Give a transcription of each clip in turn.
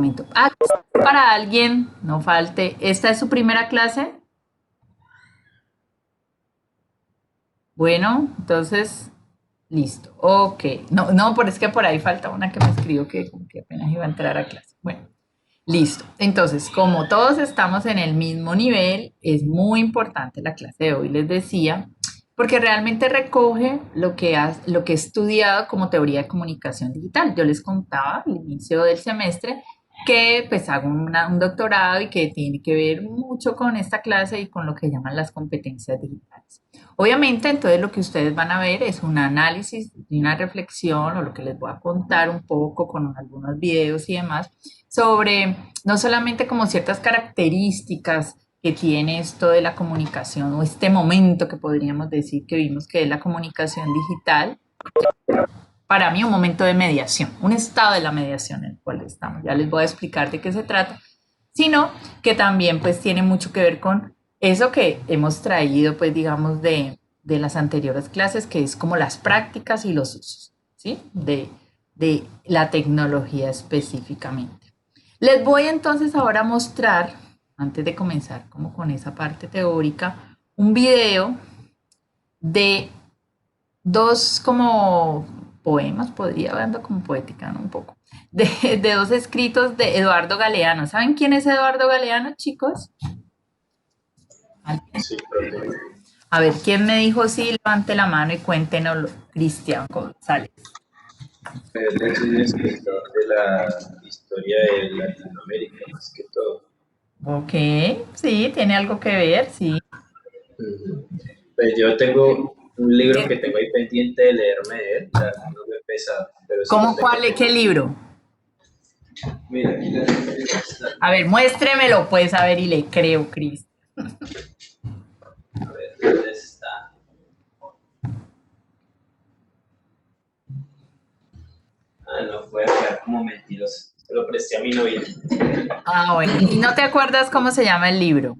Momento. Ah, para alguien, no falte. ¿Esta es su primera clase? Bueno, entonces, listo. Ok. No, no, pero es que por ahí falta una que me escribió que, como que apenas iba a entrar a clase. Bueno, listo. Entonces, como todos estamos en el mismo nivel, es muy importante la clase de hoy, les decía, porque realmente recoge lo que he estudiado como teoría de comunicación digital. Yo les contaba al inicio del semestre que pues hago un doctorado y que tiene que ver mucho con esta clase y con lo que llaman las competencias digitales. Obviamente, entonces lo que ustedes van a ver es un análisis y una reflexión, o lo que les voy a contar un poco con algunos videos y demás, sobre no solamente como ciertas características que tiene esto de la comunicación o este momento que podríamos decir que vimos que es la comunicación digital, para mí un momento de mediación, un estado de la mediación en el cual estamos. Ya les voy a explicar de qué se trata, sino que también pues tiene mucho que ver con eso que hemos traído pues digamos de las anteriores clases, que es como las prácticas y los usos, ¿sí? De la tecnología específicamente. Les voy entonces ahora a mostrar, antes de comenzar como con esa parte teórica, un video de dos como poemas, podría hablando como poética, ¿no? Un poco, de dos escritos de Eduardo Galeano. ¿Saben quién es Eduardo Galeano, chicos? Sí, profe. A ver, ¿quién me dijo sí? Levante la mano y cuéntenoslo, Cristian González. Él es un escritor de la historia de Latinoamérica, más que todo. Ok, sí, tiene algo que ver, sí. Ujú. Pues yo tengo un libro que tengo ahí pendiente de leerme de él, la verdad no lo he empezado, pero sí lo ¿Cómo tengo cuál, qué pendiente. libro? Mira, aquí la está. A ver, muéstremelo, pues, a ver, y le creo, Cris. A ver, ¿dónde está? Ah, no, voy a quedar como mentiroso. Se lo presté a mi novia. Ah, bueno, ¿y no te acuerdas cómo se llama el libro?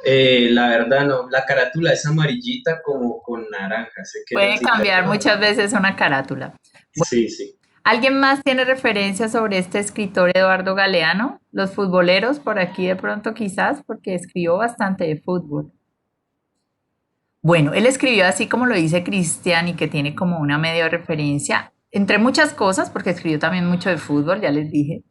La verdad no, la carátula es amarillita como con naranja, sé que es Puede así cambiar como... muchas veces una carátula. Sí, sí. ¿Alguien más tiene referencia sobre este escritor Eduardo Galeano? Los futboleros por aquí de pronto quizás, porque escribió bastante de fútbol. Bueno, él escribió así como lo dice Cristian y que tiene como una medio referencia, entre muchas cosas, porque escribió también mucho de fútbol, ya les dije.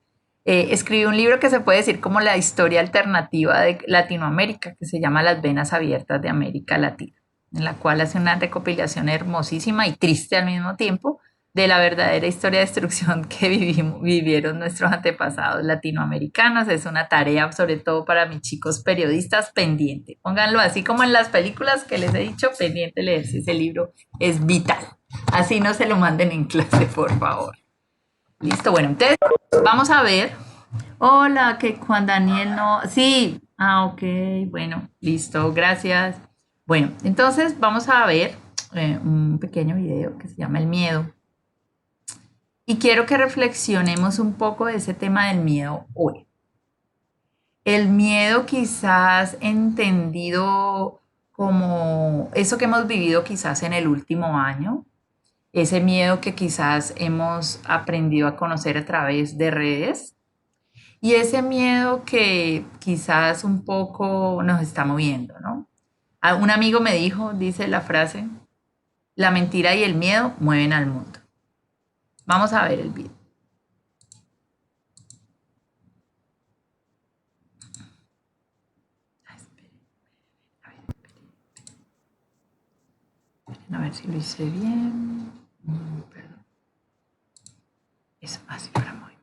Escribió un libro que se puede decir como la historia alternativa de Latinoamérica, que se llama Las Venas Abiertas de América Latina, en la cual hace una recopilación hermosísima y triste al mismo tiempo de la verdadera historia de destrucción que vivieron nuestros antepasados latinoamericanos. Es una tarea, sobre todo para mis chicos periodistas, pendiente. Pónganlo así como en las películas que les he dicho, pendiente leerse ese libro, es vital. Así no se lo manden en clase, por favor. Listo, bueno, entonces vamos a ver. Hola, que Juan Daniel no. Sí, ah, ok, bueno, listo, gracias. Bueno, entonces vamos a ver un pequeño video que se llama El miedo. Y quiero que reflexionemos un poco de ese tema del miedo hoy. El miedo quizás entendido como eso que hemos vivido quizás en el último año, ese miedo que quizás hemos aprendido a conocer a través de redes y ese miedo que quizás un poco nos está moviendo, ¿no? Un amigo me dijo, dice la frase, la mentira y el miedo mueven al mundo. Vamos a ver el video. A ver si lo hice bien. Perdón. Es así para movimiento.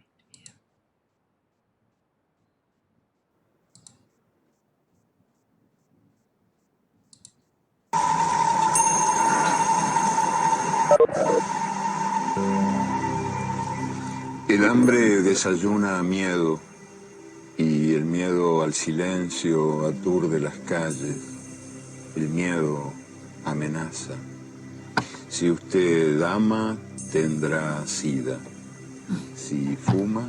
El hambre desayuna miedo y el miedo al silencio aturde las calles. El miedo amenaza. Si usted ama, tendrá sida. Si fuma,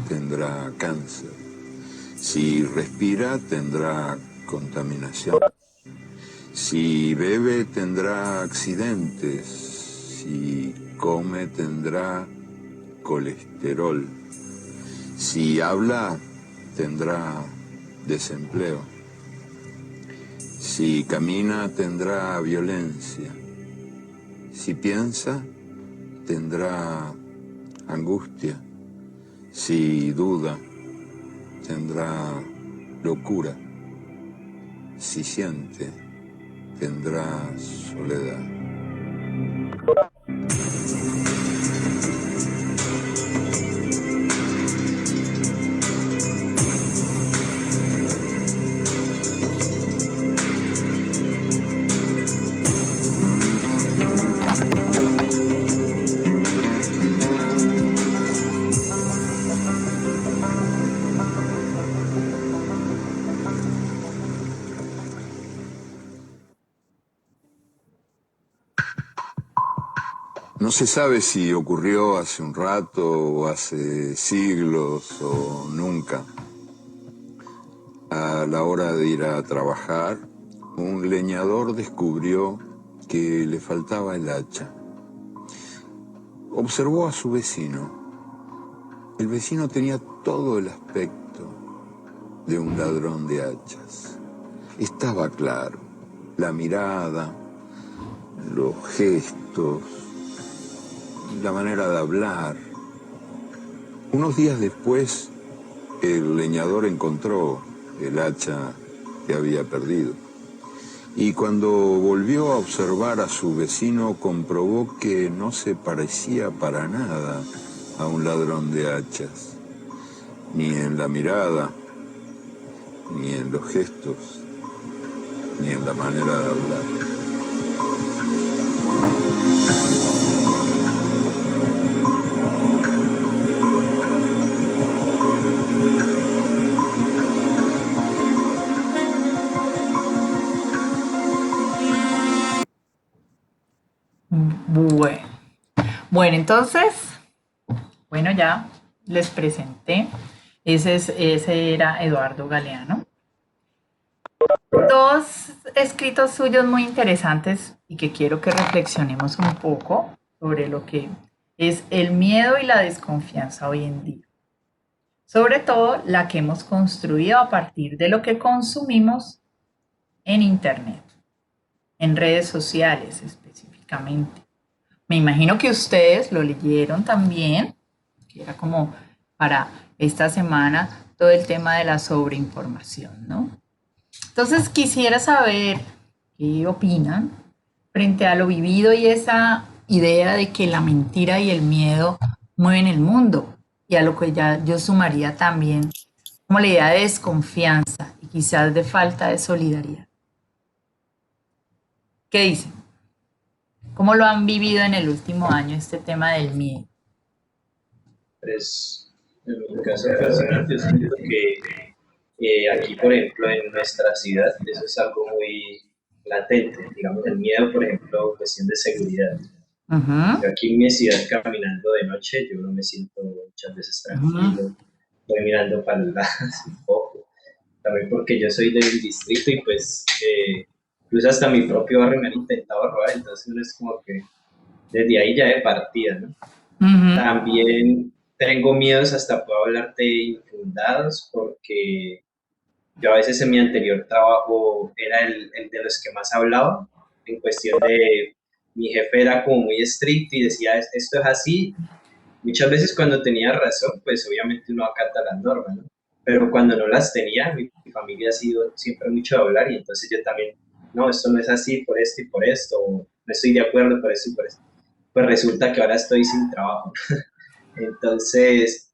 tendrá cáncer. Si respira, tendrá contaminación. Si bebe, tendrá accidentes. Si come, tendrá colesterol. Si habla, tendrá desempleo. Si camina, tendrá violencia. Si piensa, tendrá angustia. Si duda, tendrá locura. Si siente, tendrá soledad. No se sabe si ocurrió hace un rato o hace siglos o nunca. A la hora de ir a trabajar, un leñador descubrió que le faltaba el hacha. Observó a su vecino. El vecino tenía todo el aspecto de un ladrón de hachas. Estaba claro, la mirada, los gestos, la manera de hablar. Unos días después, el leñador encontró el hacha que había perdido. Y cuando volvió a observar a su vecino, comprobó que no se parecía para nada a un ladrón de hachas, ni en la mirada, ni en los gestos, ni en la manera de hablar. Bueno, entonces, bueno, ya les presenté. Ese era Eduardo Galeano. Dos escritos suyos muy interesantes y que quiero que reflexionemos un poco sobre lo que es el miedo y la desconfianza hoy en día. Sobre todo la que hemos construido a partir de lo que consumimos en Internet, en redes sociales específicamente. Me imagino que ustedes lo leyeron también, que era como para esta semana todo el tema de la sobreinformación, ¿no? Entonces quisiera saber qué opinan frente a lo vivido y esa idea de que la mentira y el miedo mueven el mundo, y a lo que ya yo sumaría también como la idea de desconfianza y quizás de falta de solidaridad. ¿Qué dicen? ¿Cómo lo han vivido en el último año este tema del miedo? Pues, en mi caso personal, yo siento que aquí, por ejemplo, en nuestra ciudad, eso es algo muy latente. Digamos, el miedo, por ejemplo, cuestión de seguridad. Yo aquí en mi ciudad caminando de noche, yo no me siento muchas veces tranquilo. Voy mirando para los lados un poco. También porque yo soy del distrito y pues incluso hasta mi propio barrio me han intentado robar, entonces uno es como que desde ahí ya de partida, ¿no? También tengo miedos, hasta puedo hablarte infundados, porque yo a veces en mi anterior trabajo era el de los que más hablaba, en cuestión de mi jefe era como muy estricto y decía esto es así. Muchas veces cuando tenía razón, pues obviamente uno acata las normas, ¿no? Pero cuando no las tenía, mi familia ha sido siempre mucho de hablar y entonces yo también, no, esto no es así por esto y por esto, o no estoy de acuerdo por esto y por esto. Pues resulta que ahora estoy sin trabajo. Entonces,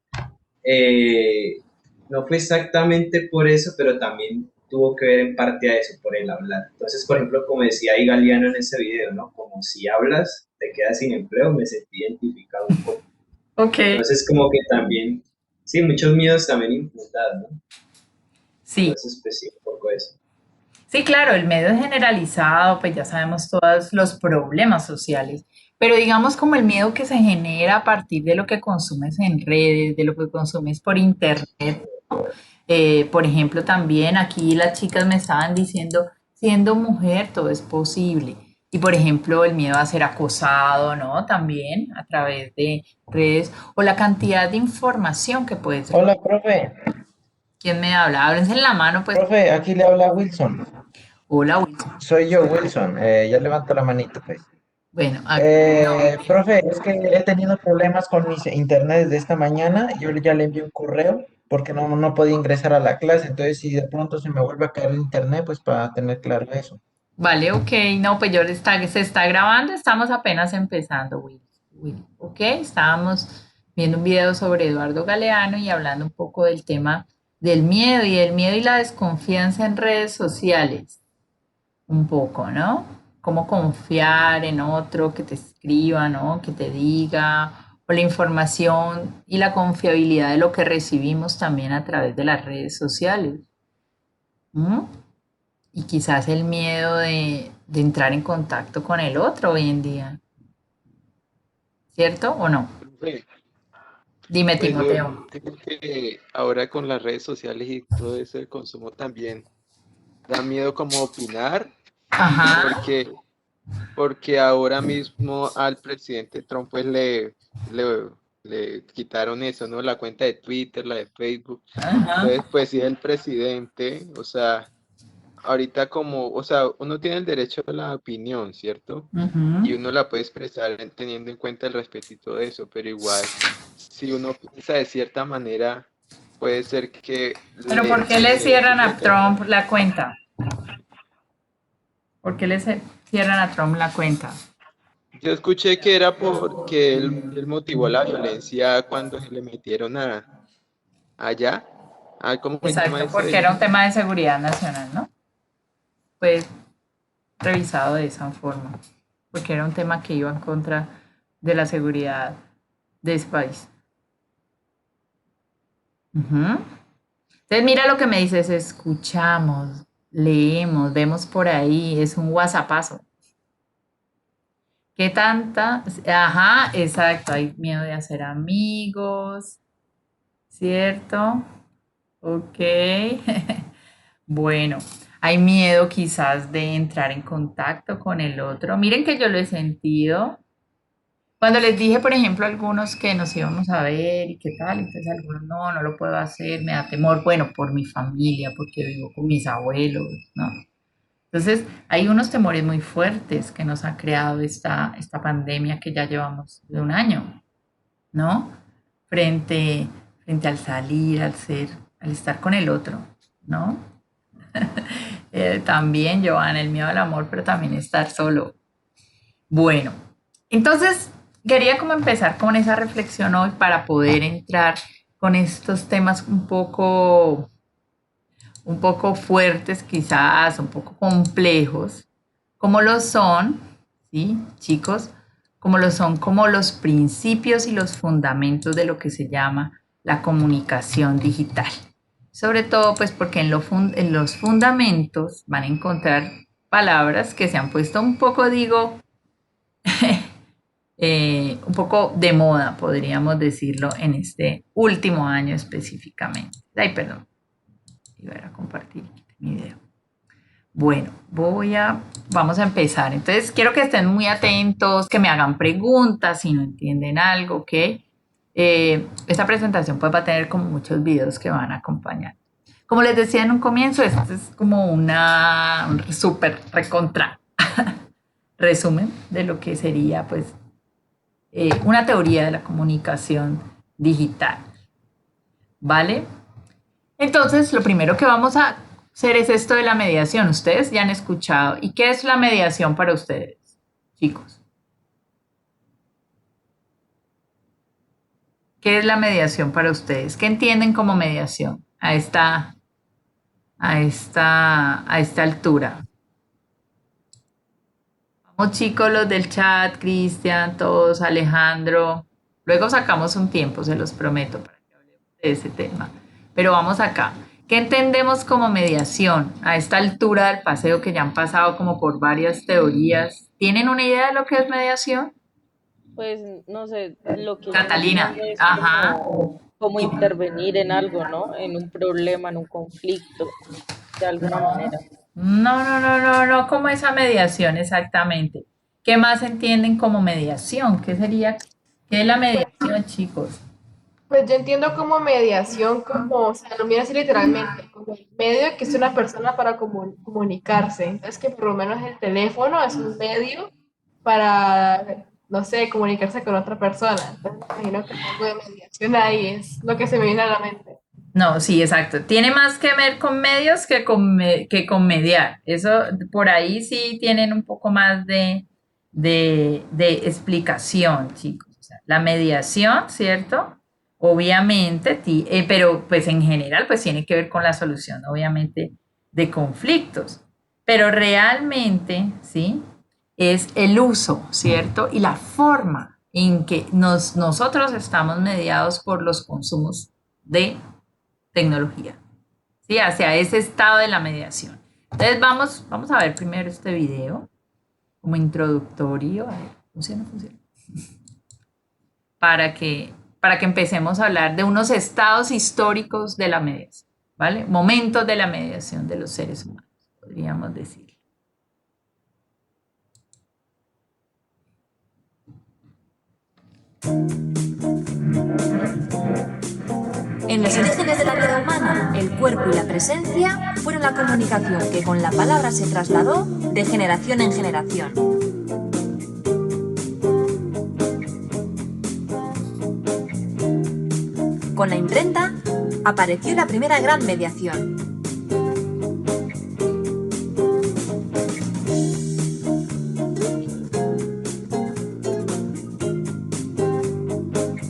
no fue exactamente por eso, pero también tuvo que ver en parte a eso, por el hablar. Entonces, por ejemplo, como decía ahí Galeano en ese video, ¿no? Como si hablas, te quedas sin empleo, me sentí identificado un poco. Okay. Entonces, como que también, sí, muchos miedos también infundados, ¿no? Sí. Entonces, pues sí, un poco eso. Sí, claro, el medio es generalizado, pues ya sabemos todos los problemas sociales, pero digamos como el miedo que se genera a partir de lo que consumes en redes, de lo que consumes por internet. Por ejemplo, también aquí las chicas me estaban diciendo, siendo mujer todo es posible. Y por ejemplo, el miedo a ser acosado, ¿no? También a través de redes o la cantidad de información que puedes Hola, recibir. profe. ¿Quién me habla? Ábrense en la mano, pues. Profe, aquí le habla Wilson. Hola, Wilson. Soy yo, Wilson. Ya levanto la manito, pues. Bueno, Profe, es que he tenido problemas con mis internet desde esta mañana. Yo ya le envié un correo porque no podía ingresar a la clase. Entonces, si de pronto se me vuelve a caer el internet, pues para tener claro eso. vale, ok. No, pues se está grabando, estamos apenas empezando, Ok, estábamos viendo un video sobre Eduardo Galeano y hablando un poco del tema del miedo y el miedo y la desconfianza en redes sociales. Un poco, ¿no? Cómo confiar en otro que te escriba, ¿no? Que te diga, o la información y la confiabilidad de lo que recibimos también a través de las redes sociales. ¿M? Y quizás el miedo de entrar en contacto con el otro hoy en día, ¿cierto o no? Profe, Dime, pues yo Timoteo. digo que ahora con las redes sociales y todo eso, el consumo también da miedo como opinar, Ajá, porque, porque ahora mismo al presidente Trump pues le, le quitaron eso, ¿no? La cuenta de Twitter, la de Facebook. ajá. Entonces, pues si es el presidente, o sea, ahorita como, o sea, uno tiene el derecho a la opinión, ¿cierto? Ujú. Y uno la puede expresar teniendo en cuenta el respeto y todo eso, pero igual, si uno piensa de cierta manera, puede ser que Pero ¿por qué le le cierran a sientan. Trump la cuenta? ¿Por qué cierran a Trump la cuenta? Yo escuché que era porque él motivó la violencia cuando se le metieron allá. Ah, ¿cómo se llama Exacto, eso? porque era un tema de seguridad nacional, ¿no? Fue revisado de esa forma, porque era un tema que iba en contra de la seguridad de ese país. Ujú. Entonces, mira lo que me dices, escuchamos, leemos, vemos por ahí, es un WhatsAppazo. ¿Qué tanta? Ajá, exacto, hay miedo de hacer amigos, ¿cierto? Ok. Bueno, hay miedo quizás de entrar en contacto con el otro. Miren que yo lo he sentido. Cuando les dije, por ejemplo, a algunos que nos íbamos a ver y qué tal, entonces algunos no lo puedo hacer, me da temor, bueno, por mi familia, porque vivo con mis abuelos, ¿no? Entonces, hay unos temores muy fuertes que nos ha creado esta pandemia que ya llevamos de un año, ¿no? Frente, frente al salir, al estar con el otro, ¿no? También, Joan, el miedo al amor, pero también estar solo. Bueno, entonces quería como empezar con esa reflexión hoy para poder entrar con estos temas un poco fuertes quizás, un poco complejos, como lo son, ¿sí, chicos? Como lo son como los principios y los fundamentos de lo que se llama la comunicación digital. Sobre todo, pues porque en los fundamentos van a encontrar palabras que se han puesto un poco, digo, un poco de moda, podríamos decirlo, en este último año específicamente. Ay, perdón, iba a compartir mi video. Bueno, vamos a empezar. Entonces, quiero que estén muy atentos, que me hagan preguntas si no entienden algo, ¿ok? Esta presentación pues va a tener como muchos videos que van a acompañar. Como les decía en un comienzo, este es como un súper recontra resumen de lo que sería pues una teoría de la comunicación digital, ¿vale? Entonces, lo primero que vamos a hacer es esto de la mediación. Ustedes ya han escuchado. ¿Y qué es la mediación para ustedes, chicos? ¿Qué es la mediación para ustedes? ¿Qué entienden como mediación a esta altura? Vamos, chicos, los del chat, Cristian, todos, Alejandro. Luego sacamos un tiempo, se los prometo, para que hablemos de ese tema. Pero vamos acá. ¿Qué entendemos como mediación a esta altura del paseo que ya han pasado como por varias teorías? ¿Tienen una idea de lo que es mediación? Pues no sé, lo que yo Catalina, entiendo es ajá. como intervenir en algo, ¿no? En un problema, en un conflicto, de alguna manera. No, como esa mediación exactamente. ¿Qué más entienden como mediación? ¿Qué sería? ¿Qué es la mediación, chicos? Pues yo entiendo como mediación, como, o sea, lo miro así literalmente, como el medio que es una persona para comunicarse. Entonces, que por lo menos el teléfono es un medio para, no sé, comunicarse con otra persona. Entonces, me imagino que algo de mediación ahí es lo que se me viene a la mente. No, sí, exacto. Tiene más que ver con medios que con mediar. Eso por ahí sí tienen un poco más de explicación, chicos. O sea, la mediación, ¿cierto? Obviamente, pero pues en general pues tiene que ver con la solución, obviamente, de conflictos. Pero realmente, ¿sí? Es el uso, ¿cierto? Y la forma en que nosotros estamos mediados por los consumos de tecnología, ¿sí? Hacia ese estado de la mediación. Entonces vamos a ver primero este video como introductorio. A ver, ¿funciona? Para que empecemos a hablar de unos estados históricos de la mediación, ¿vale? Momentos de la mediación de los seres humanos, podríamos decir. En los orígenes de la vida humana, el cuerpo y la presencia fueron la comunicación que con la palabra se trasladó de generación en generación. Con la imprenta apareció la primera gran mediación.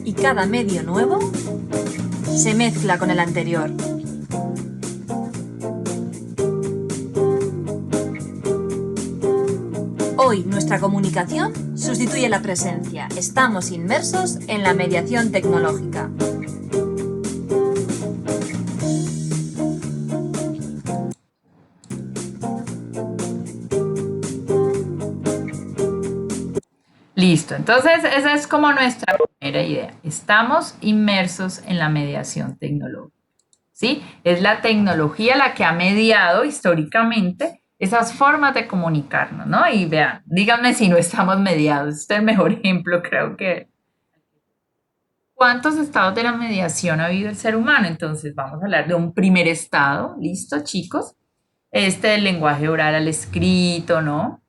Y cada medio nuevo se mezcla con el anterior. Hoy nuestra comunicación sustituye la presencia. Estamos inmersos en la mediación tecnológica. Listo, entonces esa es como nuestra primera idea. Estamos inmersos en la mediación tecnológica, ¿sí? Es la tecnología la que ha mediado históricamente esas formas de comunicarnos, ¿no? Y vean, díganme si no estamos mediados. Este es el mejor ejemplo, creo que. ¿Cuántos estados de la mediación ha habido el ser humano? Entonces vamos a hablar de un primer estado, ¿listo, chicos? Este del lenguaje oral al escrito, ¿no?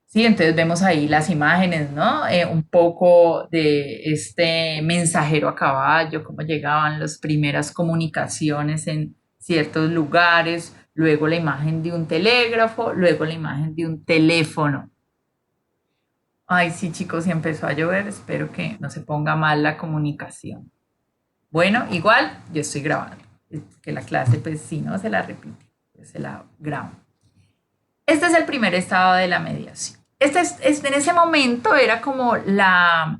Sí, entonces vemos ahí las imágenes, ¿no? Un poco de este mensajero a caballo, cómo llegaban las primeras comunicaciones en ciertos lugares, luego la imagen de un telégrafo, luego la imagen de un teléfono. Ay, sí, chicos, y empezó a llover, espero que no se ponga mal la comunicación. Bueno, igual yo estoy grabando, que la clase, pues si no, se la repite, pues, se la grabo. Este es el primer estado de la mediación. En ese momento era como el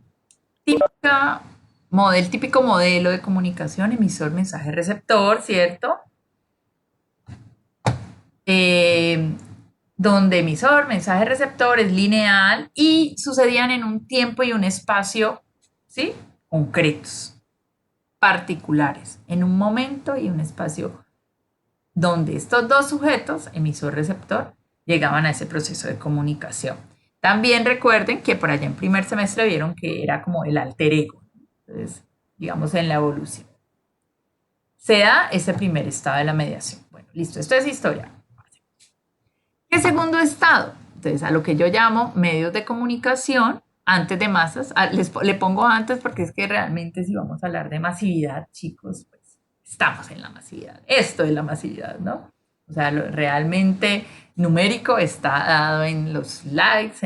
típico modelo de comunicación, emisor, mensaje, receptor, ¿cierto? Donde emisor, mensaje, receptor es lineal y sucedían en un tiempo y un espacio, ¿sí? Concretos, particulares, en un momento y un espacio donde estos dos sujetos, emisor, receptor, llegaban a ese proceso de comunicación. También recuerden que por allá en primer semestre vieron que era como el alter ego, entonces, digamos en la evolución. Se da ese primer estado de la mediación. Bueno, listo, esto es historia. ¿Qué segundo estado? Entonces, a lo que yo llamo medios de comunicación, antes de masas, le pongo antes porque es que realmente si vamos a hablar de masividad, chicos, pues estamos en la masividad. Esto es la masividad, ¿no? O sea, realmente numérico está dado en los likes,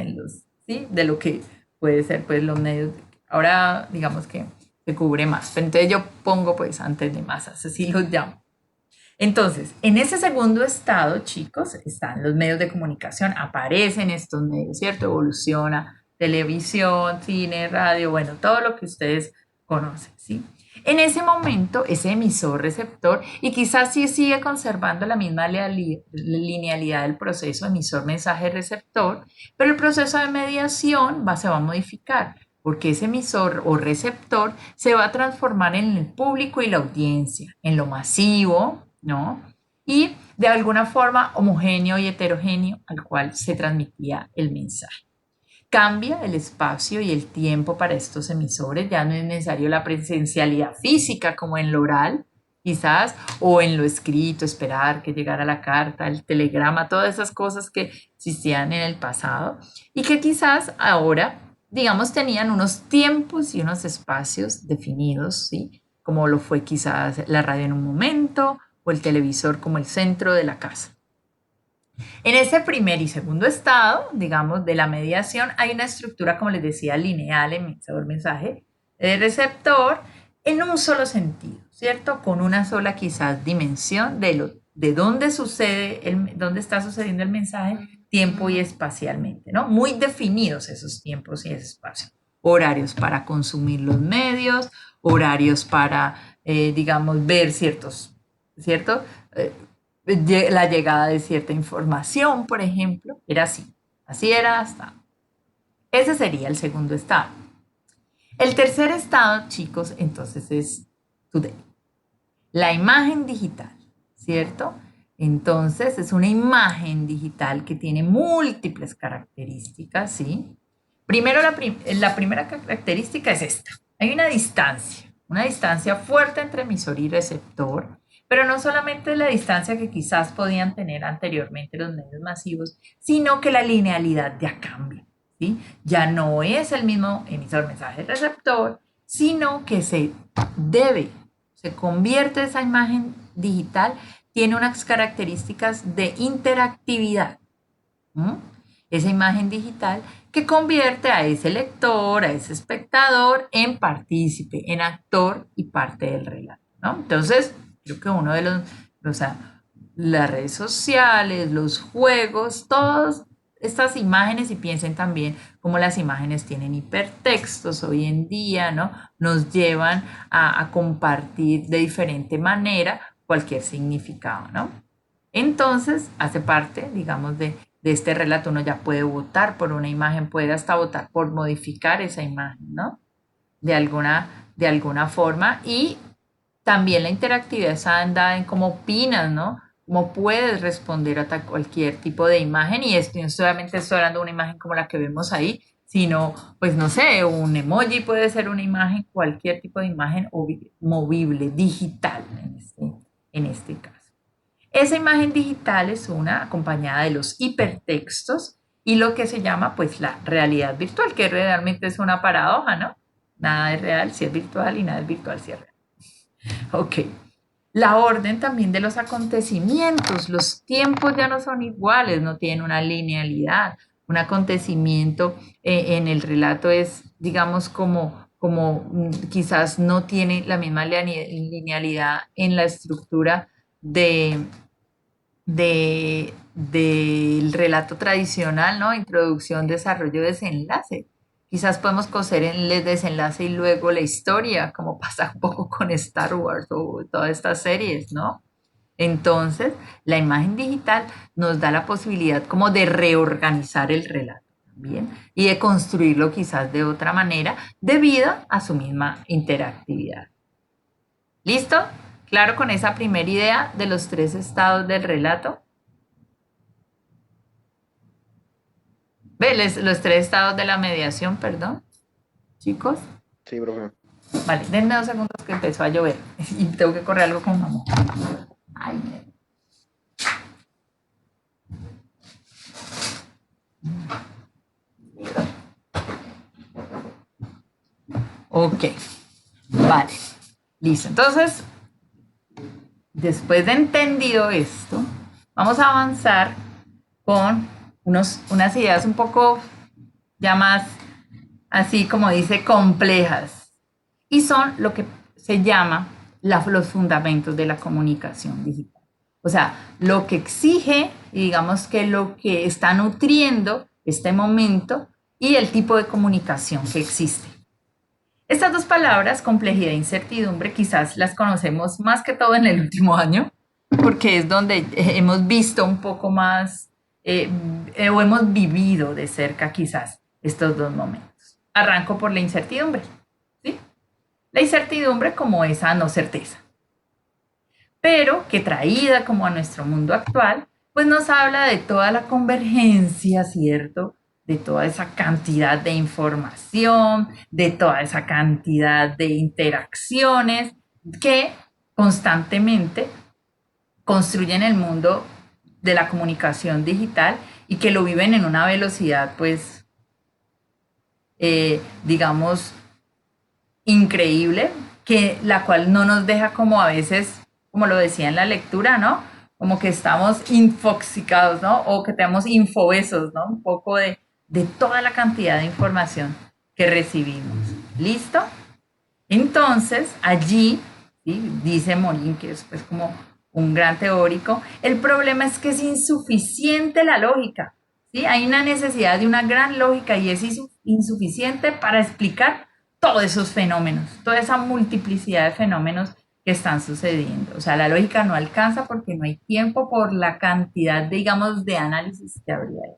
¿sí? De lo que puede ser, pues, los medios. Ahora, digamos que se cubre más. Pero entonces yo pongo, pues, antes de masas, así los llamo. Entonces, en ese segundo estado, chicos, están los medios de comunicación, aparecen estos medios, ¿cierto? Evoluciona televisión, cine, radio, bueno, todo lo que ustedes conocen, ¿sí? En ese momento, ese emisor receptor, y quizás sí sigue conservando la misma linealidad del proceso emisor mensaje receptor, pero el proceso de mediación se va a modificar, porque ese emisor o receptor se va a transformar en el público y la audiencia, en lo masivo, ¿no? y de alguna forma homogéneo y heterogéneo al cual se transmitía el mensaje. Cambia el espacio y el tiempo para estos emisores, ya no es necesario la presencialidad física como en lo oral, quizás, o en lo escrito, esperar que llegara la carta, el telegrama, todas esas cosas que existían en el pasado y que quizás ahora, digamos, tenían unos tiempos y unos espacios definidos, ¿sí? Como lo fue quizás la radio en un momento o el televisor como el centro de la casa. En ese primer y segundo estado, digamos, de la mediación, hay una estructura, como les decía, lineal, emisor, mensaje, receptor, en un solo sentido, ¿cierto? Con una sola quizás dimensión de dónde sucede, dónde está sucediendo el mensaje, tiempo y espacialmente, ¿no? Muy definidos esos tiempos y ese espacio. Horarios para consumir los medios, horarios para, digamos, ver ciertos, ¿cierto? La llegada de cierta información, por ejemplo, era así. Así era hasta. Ese sería el segundo estado. El tercer estado, chicos, entonces es today. La imagen digital, ¿cierto? Entonces es una imagen digital que tiene múltiples características, ¿sí? Primero, la primera característica es esta. Hay una distancia fuerte entre emisor y receptor, pero no solamente la distancia que quizás podían tener anteriormente los medios masivos, sino que la linealidad ya cambia, ¿sí? Ya no es el mismo emisor, mensaje, receptor, sino que se convierte esa imagen digital, tiene unas características de interactividad. Esa imagen digital que convierte a ese lector, a ese espectador en partícipe, en actor y parte del relato, ¿no? Entonces, creo que uno de las redes sociales, los juegos, todas estas imágenes, y piensen también cómo las imágenes tienen hipertextos hoy en día, ¿no? Nos llevan a compartir de diferente manera cualquier significado, ¿no? Entonces, hace parte, digamos, de este relato. Uno ya puede votar por una imagen, puede hasta votar por modificar esa imagen, ¿no? De alguna forma. Y también la interactividad está dada en cómo opinas, ¿no? Cómo puedes responder a cualquier tipo de imagen. Y esto no solamente estoy hablando de una imagen como la que vemos ahí, sino, pues no sé, un emoji puede ser una imagen, cualquier tipo de imagen movible, digital en este caso. Esa imagen digital es una acompañada de los hipertextos y lo que se llama pues la realidad virtual, que realmente es una paradoja, ¿no? Nada es real si es virtual y nada es virtual si es real. Ok. La orden también de los acontecimientos, los tiempos ya no son iguales, no tienen una linealidad. Un acontecimiento en el relato es, digamos, como quizás no tiene la misma linealidad en la estructura del relato tradicional, ¿no? Introducción, desarrollo, desenlace. Quizás podemos coser en el desenlace y luego la historia, como pasa un poco con Star Wars o todas estas series, ¿no? Entonces, la imagen digital nos da la posibilidad como de reorganizar el relato también y de construirlo quizás de otra manera debido a su misma interactividad. ¿Listo? ¿Claro con esa primera idea de los tres estados del relato? ¿Ve? Los tres estados de la mediación, perdón, chicos. Sí, profe. Vale, denme 2 segundos que empezó a llover y tengo que correr algo con mamá. Ay, ok, vale, listo. Entonces, después de entendido esto, vamos a avanzar con unas ideas un poco ya más, así como dice, complejas. Y son lo que se llama los fundamentos de la comunicación digital. O sea, lo que exige, y digamos que lo que está nutriendo este momento y el tipo de comunicación que existe. Estas dos palabras, complejidad e incertidumbre, quizás las conocemos más que todo en el último año, porque es donde hemos visto un poco más, o hemos vivido de cerca quizás estos dos momentos. Arranco por la incertidumbre, ¿sí? La incertidumbre como esa no certeza. pero que traída como a nuestro mundo actual, pues nos habla de toda la convergencia, ¿cierto? De toda esa cantidad de información, de toda esa cantidad de interacciones que constantemente construyen el mundo de la comunicación digital y que lo viven en una velocidad, pues, digamos, increíble, que la cual no nos deja como a veces, como lo decía en la lectura, ¿no? Como que estamos infoxicados, ¿no? O que tenemos infobesos, ¿no? Un poco de toda la cantidad de información que recibimos. ¿Listo? Entonces, allí, ¿sí? Dice Morin, que es pues como un gran teórico, el problema es que es insuficiente la lógica, ¿sí? Hay una necesidad de una gran lógica y es insuficiente para explicar todos esos fenómenos, toda esa multiplicidad de fenómenos que están sucediendo. O sea, la lógica no alcanza porque no hay tiempo por la cantidad, digamos, de análisis que habría ahí.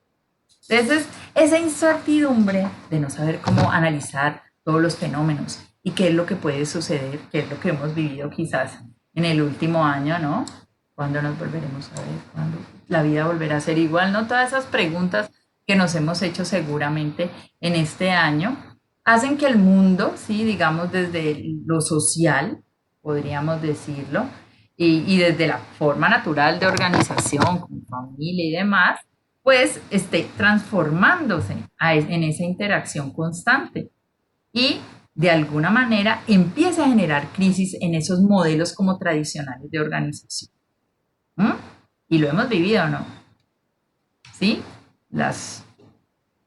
Entonces, esa incertidumbre de no saber cómo analizar todos los fenómenos y qué es lo que puede suceder, qué es lo que hemos vivido quizás en el último año, ¿no? ¿Cuándo nos volveremos a ver? ¿Cuándo la vida volverá a ser igual? ¿No? Todas esas preguntas que nos hemos hecho seguramente en este año hacen que el mundo, sí, digamos desde lo social, podríamos decirlo, y desde la forma natural de organización, con familia y demás, pues esté transformándose en esa interacción constante y de alguna manera empieza a generar crisis en esos modelos como tradicionales de organización. ¿Mm? Y lo hemos vivido, ¿no? ¿Sí?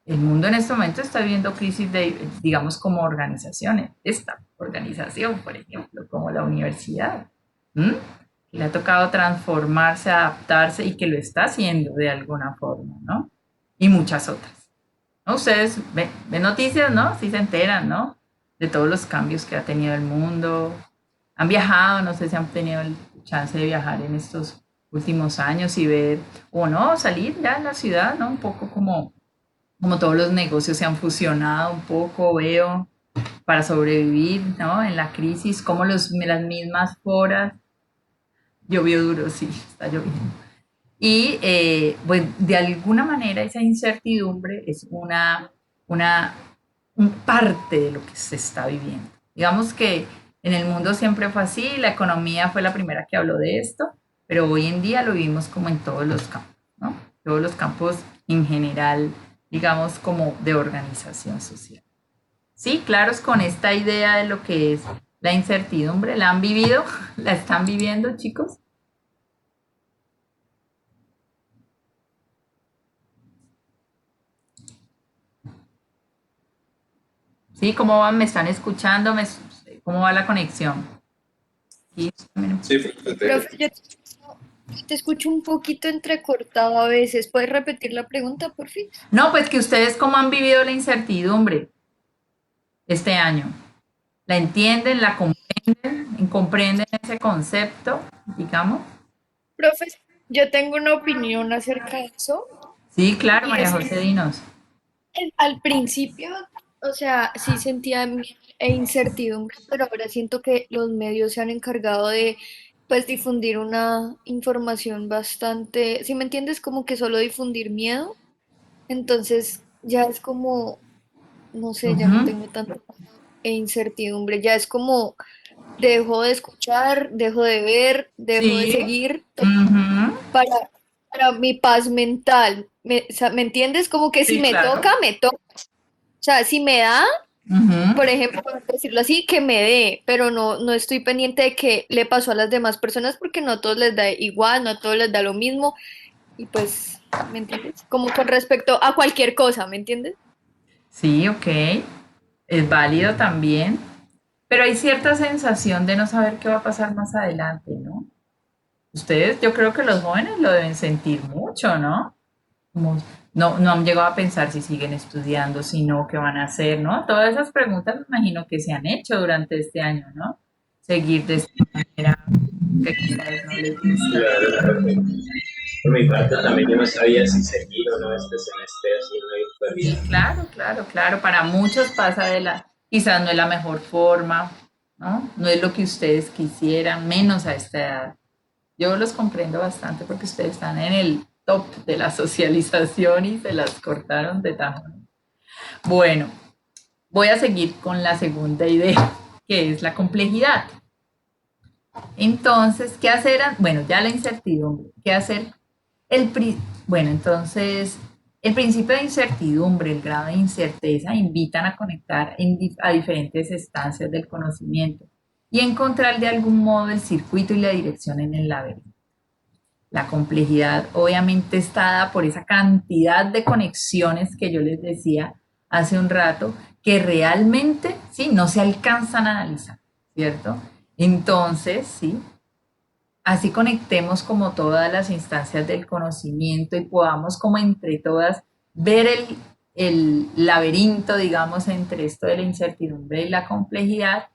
El mundo en este momento está viviendo crisis de, digamos, como organizaciones. Esta organización, por ejemplo, como la universidad. ¿Mm? Le ha tocado transformarse, adaptarse y que lo está haciendo de alguna forma, ¿no? Y muchas otras. ¿No? Ustedes ven noticias, ¿no? Sí se enteran, ¿no? De todos los cambios que ha tenido el mundo. Han viajado, no sé si han tenido el chance de viajar en estos últimos años y ver, o no, salir ya en la ciudad, ¿no? Un poco como todos los negocios se han fusionado un poco, veo, para sobrevivir, ¿no? En la crisis, como las mismas foras. Llovió duro, sí, está lloviendo. Y bueno, de alguna manera esa incertidumbre es una parte de lo que se está viviendo. Digamos que en el mundo siempre fue así, la economía fue la primera que habló de esto, pero hoy en día lo vivimos como en todos los campos, ¿no? Todos los campos en general, digamos, como de organización social. Sí, claros con esta idea de lo que es la incertidumbre. ¿La han vivido? ¿La están viviendo, chicos? ¿Sí? ¿Cómo van? ¿Me están escuchando? ¿Cómo va la conexión? Sí, Profe, yo te escucho un poquito entrecortado a veces. ¿Puedes repetir la pregunta, por fin? No, pues que ustedes cómo han vivido la incertidumbre este año. ¿La entienden? ¿La comprenden? ¿Comprenden ese concepto, digamos? Profe, yo tengo una opinión acerca de eso. Sí, claro, Y María es José, que dinos. al principio, o sea, sí sentía miedo e incertidumbre, pero ahora siento que los medios se han encargado de, pues, difundir una información bastante, si me entiendes, como que solo difundir miedo. Entonces ya es como, no sé, ya no Ujú. tengo tanta incertidumbre, ya es como dejo de escuchar, dejo de ver, dejo de Sí. seguir Ujú. para, para mi paz mental. O sea, ¿me entiendes? Como que si Sí, me claro. toca, me toca. O sea, si me da, Ujú. por ejemplo, por decirlo así, que me dé, pero no estoy pendiente de qué le pasó a las demás personas porque no a todos les da igual, no a todos les da lo mismo. Y pues, ¿me entiendes? Como con respecto a cualquier cosa, ¿me entiendes? Sí, ok. Es válido también. Pero hay cierta sensación de no saber qué va a pasar más adelante, ¿no? Ustedes, yo creo que los jóvenes lo deben sentir mucho, ¿no? Como no han llegado a pensar si siguen estudiando, si no, qué van a hacer, ¿no? Todas esas preguntas me imagino que se han hecho durante este año, ¿no? Seguir de esta manera que quizás no les gusta. Claro, profe. Por mi parte también yo no sabía si seguir o no este semestre así en la Sí, virtualidad. claro, claro, claro. Para muchos pasa quizás no es la mejor forma, ¿no? No es lo que ustedes quisieran, menos a esta edad. Yo los comprendo bastante porque ustedes están en el top de la socialización y se las cortaron de tajo. Bueno, voy a seguir con la segunda idea, que es la complejidad. Entonces, ¿qué hacer? Bueno, ya la incertidumbre. ¿Qué hacer? Bueno, entonces, el principio de incertidumbre, el grado de incerteza, invitan a conectar a diferentes estancias del conocimiento y encontrar de algún modo el circuito y la dirección en el laberinto. La complejidad obviamente está dada por esa cantidad de conexiones que yo les decía hace un rato, que realmente, ¿sí?, no se alcanzan a analizar, ¿cierto? Entonces, ¿sí?, así conectemos como todas las instancias del conocimiento y podamos como entre todas ver el laberinto, digamos, entre esto de la incertidumbre y la complejidad,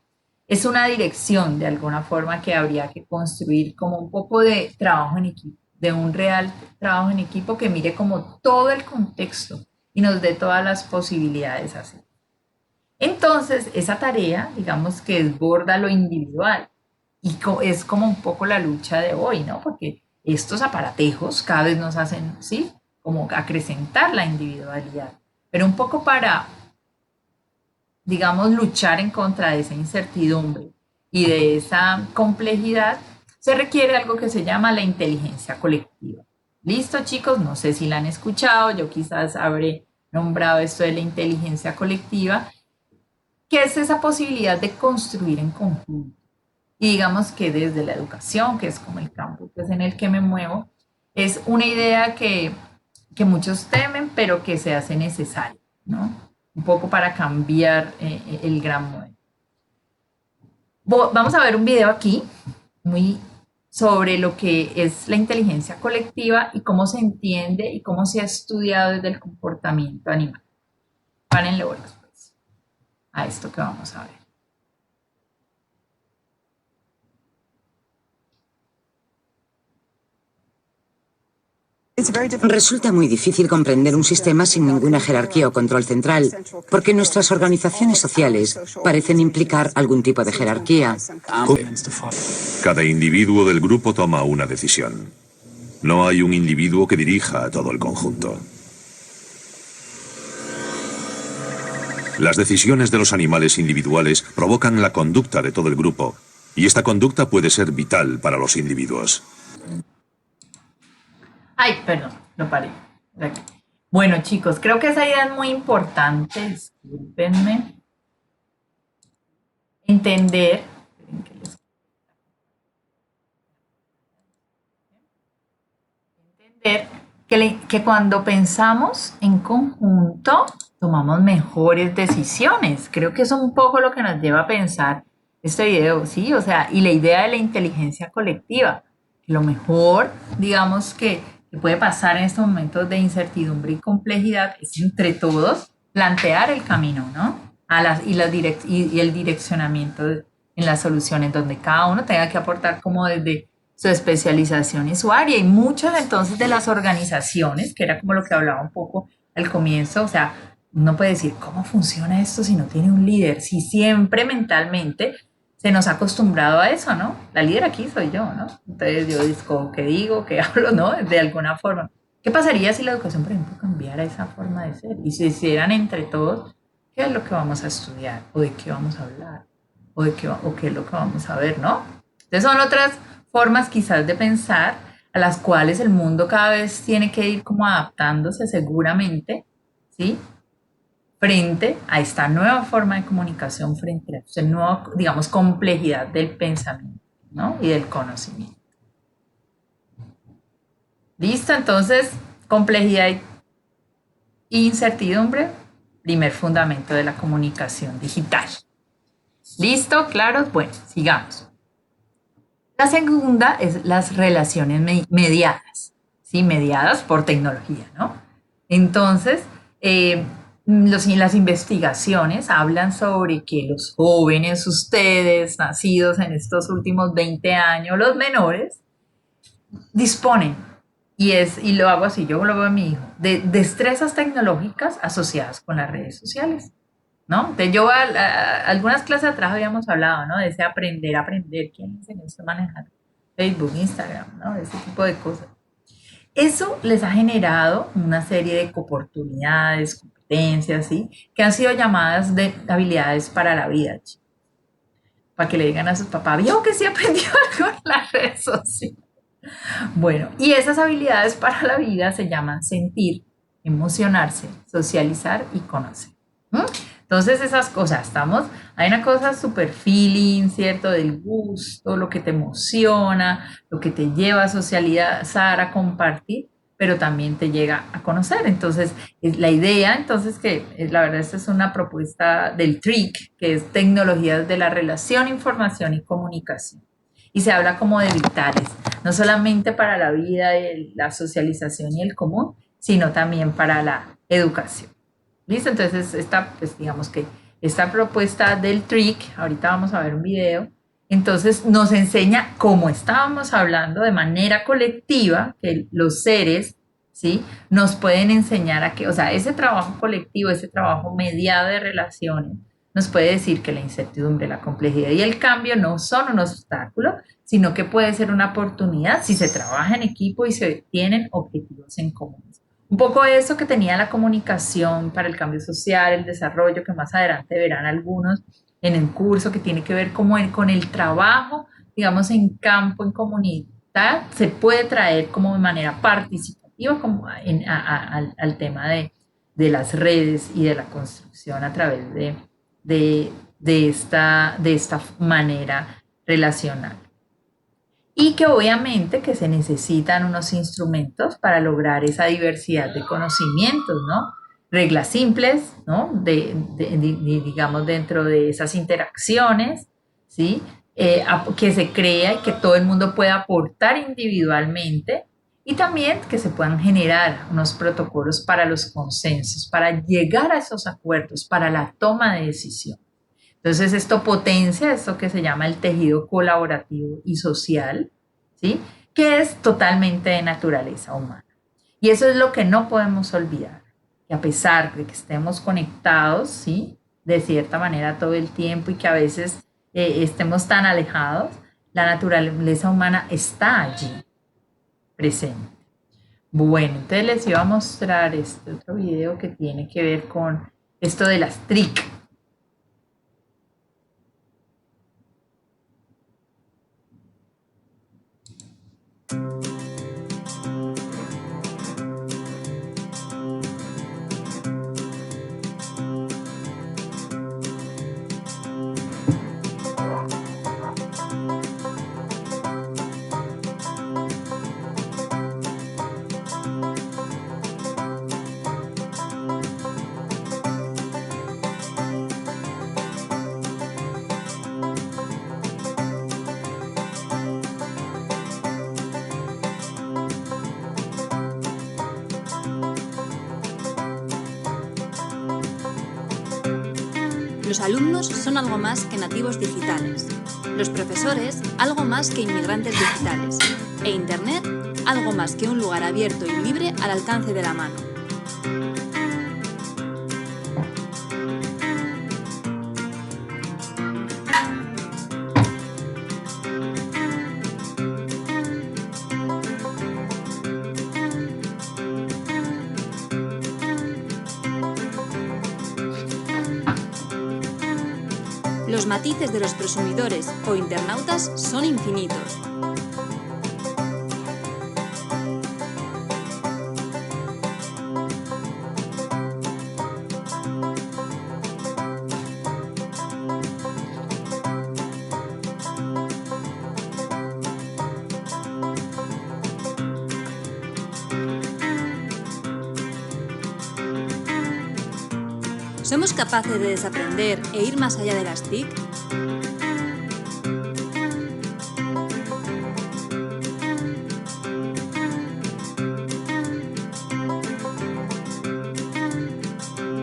es una dirección de alguna forma que habría que construir como un poco de trabajo en equipo, de un real trabajo en equipo que mire como todo el contexto y nos dé todas las posibilidades así. Entonces, esa tarea, digamos que desborda lo individual y es como un poco la lucha de hoy, ¿no? Porque estos aparatejos cada vez nos hacen, ¿sí?, como acrecentar la individualidad, pero un poco para, digamos, luchar en contra de esa incertidumbre y de esa complejidad, se requiere algo que se llama la inteligencia colectiva. ¿Listo, chicos? No sé si la han escuchado, yo quizás habré nombrado esto de la inteligencia colectiva, que es esa posibilidad de construir en conjunto. Y digamos que desde la educación, que es como el campo pues, en el que me muevo, es una idea que muchos temen, pero que se hace necesaria, ¿no? Un poco para cambiar el gran modelo. Vamos a ver un video aquí, muy sobre lo que es la inteligencia colectiva y cómo se entiende y cómo se ha estudiado desde el comportamiento animal. Párenle bolas, pues, a esto que vamos a ver. Resulta muy difícil comprender un sistema sin ninguna jerarquía o control central, porque nuestras organizaciones sociales parecen implicar algún tipo de jerarquía. Cada individuo del grupo toma una decisión. No hay un individuo que dirija a todo el conjunto. Las decisiones de los animales individuales provocan la conducta de todo el grupo, y esta conducta puede ser vital para los individuos. Ay, perdón, lo paré. Bueno, chicos, creo que esa idea es muy importante, discúlpenme. Entender que cuando pensamos en conjunto, tomamos mejores decisiones. Creo que eso es un poco lo que nos lleva a pensar este video, ¿sí? O sea, y la idea de la inteligencia colectiva. Lo mejor, digamos, que puede pasar en estos momentos de incertidumbre y complejidad es entre todos plantear el camino, ¿no? Y el direccionamiento en las soluciones, donde cada uno tenga que aportar como desde su especialización y su área. Y muchas entonces de las organizaciones, que era como lo que hablaba un poco al comienzo, o sea, uno puede decir, ¿cómo funciona esto si no tiene un líder? Si siempre mentalmente se nos ha acostumbrado a eso, ¿no? La líder aquí soy yo, ¿no? Entonces yo digo, que hablo, ¿no? De alguna forma. ¿Qué pasaría si la educación, por ejemplo, cambiara esa forma de ser? Y se hicieran entre todos, ¿qué es lo que vamos a estudiar? ¿O de qué vamos a hablar? ¿O qué es lo que vamos a ver, ¿no? Entonces son otras formas quizás de pensar a las cuales el mundo cada vez tiene que ir como adaptándose seguramente, ¿sí?, frente a esta nueva forma de comunicación, frente a esta nueva, digamos, complejidad del pensamiento, ¿no?, y del conocimiento. ¿Listo? Entonces, complejidad e incertidumbre, primer fundamento de la comunicación digital. ¿Listo? ¿Claros? Bueno, sigamos. La segunda es las relaciones mediadas, ¿sí? Mediadas por tecnología, ¿no? Entonces, las investigaciones hablan sobre que los jóvenes, ustedes, nacidos en estos últimos 20 años, los menores, disponen, y lo hago así, yo lo veo a mi hijo, de destrezas tecnológicas asociadas con las redes sociales, ¿no? Entonces yo algunas clases atrás habíamos hablado, ¿no?, de ese aprender, ¿quién enseñó a manejar Facebook, Instagram, ¿no? Ese tipo de cosas. Eso les ha generado una serie de oportunidades, competencias, ¿sí? Que han sido llamadas de habilidades para la vida, chicos. Para que le digan a sus papás, ¿vio que sí aprendió algo en las redes sociales? Bueno, y esas habilidades para la vida se llaman sentir, emocionarse, socializar y conocer. ¿Mm? Entonces esas cosas, hay una cosa super feeling, ¿cierto? Del gusto, lo que te emociona, lo que te lleva a socializar, a compartir, pero también te llega a conocer. Entonces, la idea, entonces, la verdad, esta es una propuesta del TRIC, que es Tecnologías de la Relación, Información y Comunicación. Y se habla como de vitales, no solamente para la vida, la socialización y el común, sino también para la educación. ¿Listo? Entonces, pues digamos que esta propuesta del TRIC, ahorita vamos a ver un video, entonces nos enseña, como estábamos hablando, de manera colectiva, que los seres, ¿sí? Nos pueden enseñar a que, o sea, ese trabajo colectivo, ese trabajo mediado de relaciones, nos puede decir que la incertidumbre, la complejidad y el cambio no son un obstáculo, sino que puede ser una oportunidad si se trabaja en equipo y se tienen objetivos en común. Un poco eso que tenía la comunicación para el cambio social, el desarrollo, que más adelante verán algunos en el curso, que tiene que ver con el trabajo, digamos, en campo, en comunidad, se puede traer como de manera participativa como al tema de las redes y de la construcción a través de esta manera relacional. Y que obviamente que se necesitan unos instrumentos para lograr esa diversidad de conocimientos, ¿no? Reglas simples, ¿no? Digamos, dentro de esas interacciones, ¿sí? Que se crea y que todo el mundo pueda aportar individualmente, y también que se puedan generar unos protocolos para los consensos, para llegar a esos acuerdos, para la toma de decisión. Entonces esto potencia esto que se llama el tejido colaborativo y social, ¿sí? Que es totalmente de naturaleza humana. Y eso es lo que no podemos olvidar, que a pesar de que estemos conectados, ¿sí? De cierta manera todo el tiempo y que a veces estemos tan alejados, la naturaleza humana está allí, presente. Bueno, entonces les iba a mostrar este otro video que tiene que ver con esto de las TRIC. Los alumnos son algo más que nativos digitales, los profesores algo más que inmigrantes digitales, e Internet algo más que un lugar abierto y libre al alcance de la mano. Los matices de los presumidores o internautas son infinitos. ¿Somos capaces de desaprender e ir más allá de las TIC?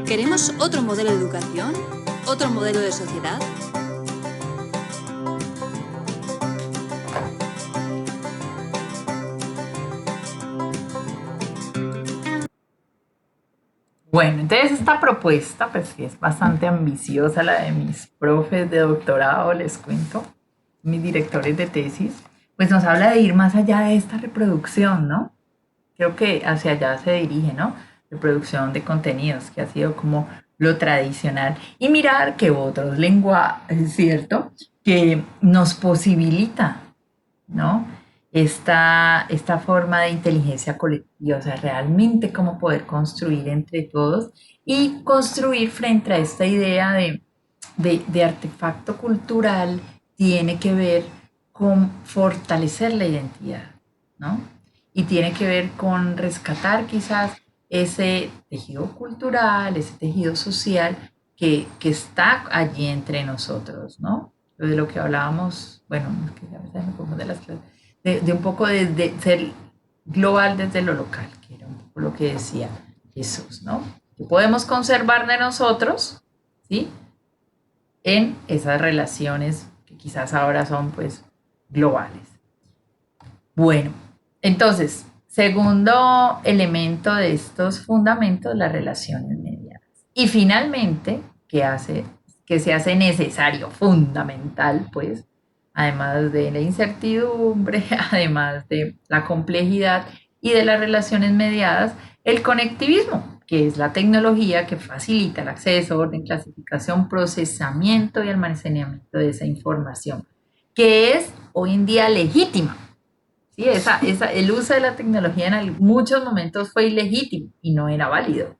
¿Queremos otro modelo de educación? ¿Otro modelo de sociedad? Bueno, entonces esta propuesta, pues sí es bastante ambiciosa, la de mis profes de doctorado, les cuento, mis directores de tesis, pues nos habla de ir más allá de esta reproducción, ¿no? Creo que hacia allá se dirige, ¿no? Reproducción de contenidos, que ha sido como lo tradicional. Y mirar que otros lenguajes, ¿cierto? Que nos posibilita, ¿no? Esta forma de inteligencia colectiva, o sea, realmente cómo poder construir entre todos y construir frente a esta idea de artefacto cultural tiene que ver con fortalecer la identidad, ¿no? Y tiene que ver con rescatar quizás ese tejido cultural, ese tejido social que está allí entre nosotros, ¿no? De lo que hablábamos, bueno, es que a veces me confundo las clases, de un poco de ser global desde lo local, que era un poco lo que decía Jesús, ¿no? Que podemos conservar de nosotros, ¿sí? En esas relaciones que quizás ahora son, pues, globales. Bueno, entonces, segundo elemento de estos fundamentos, las relaciones mediadas. Y finalmente, que se hace necesario, fundamental, pues, además de la incertidumbre, además de la complejidad y de las relaciones mediadas, el conectivismo, que es la tecnología que facilita el acceso, orden, clasificación, procesamiento y almacenamiento de esa información, que es hoy en día legítima. ¿Sí? El uso de la tecnología en muchos momentos fue ilegítimo y no era válido,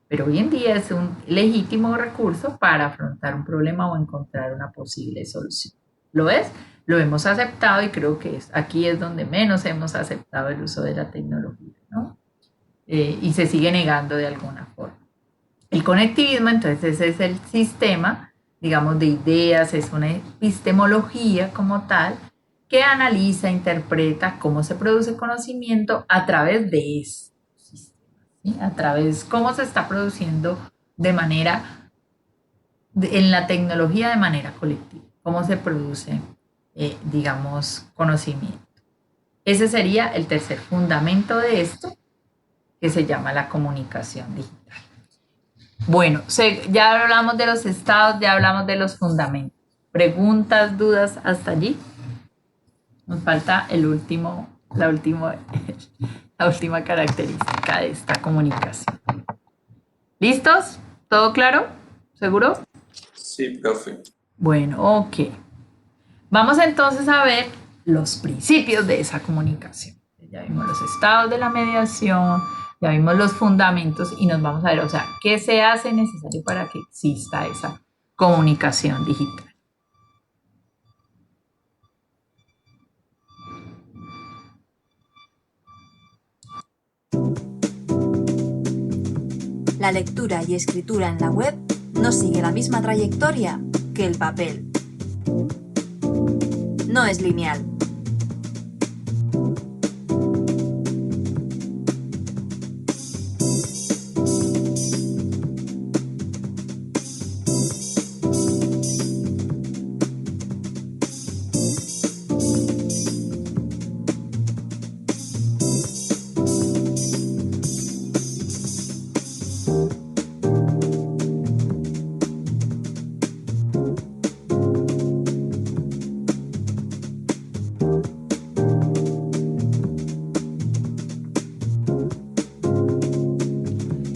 pero hoy en día es un legítimo recurso para afrontar un problema o encontrar una posible solución. ¿Lo es? Lo hemos aceptado y creo que aquí es donde menos hemos aceptado el uso de la tecnología, ¿no? Y se sigue negando de alguna forma. El conectivismo, entonces, es el sistema, digamos, de ideas, es una epistemología como tal, que analiza, interpreta cómo se produce conocimiento a través de estos sistemas, ¿sí? A través cómo se está produciendo en la tecnología de manera colectiva, cómo se produce, digamos, conocimiento. Ese sería el tercer fundamento de esto, que se llama la comunicación digital. Bueno, ya hablamos de los estados, ya hablamos de los fundamentos. ¿Preguntas, dudas hasta allí? Nos falta la última característica de esta comunicación. ¿Listos? ¿Todo claro? ¿Seguro? Sí, profe. Bueno, ok. Vamos entonces a ver los principios de esa comunicación. Ya vimos los estados de la mediación, ya vimos los fundamentos y nos vamos a ver, o sea, ¿qué se hace necesario para que exista esa comunicación digital? La lectura y escritura en la web no sigue la misma trayectoria que el papel. No es lineal.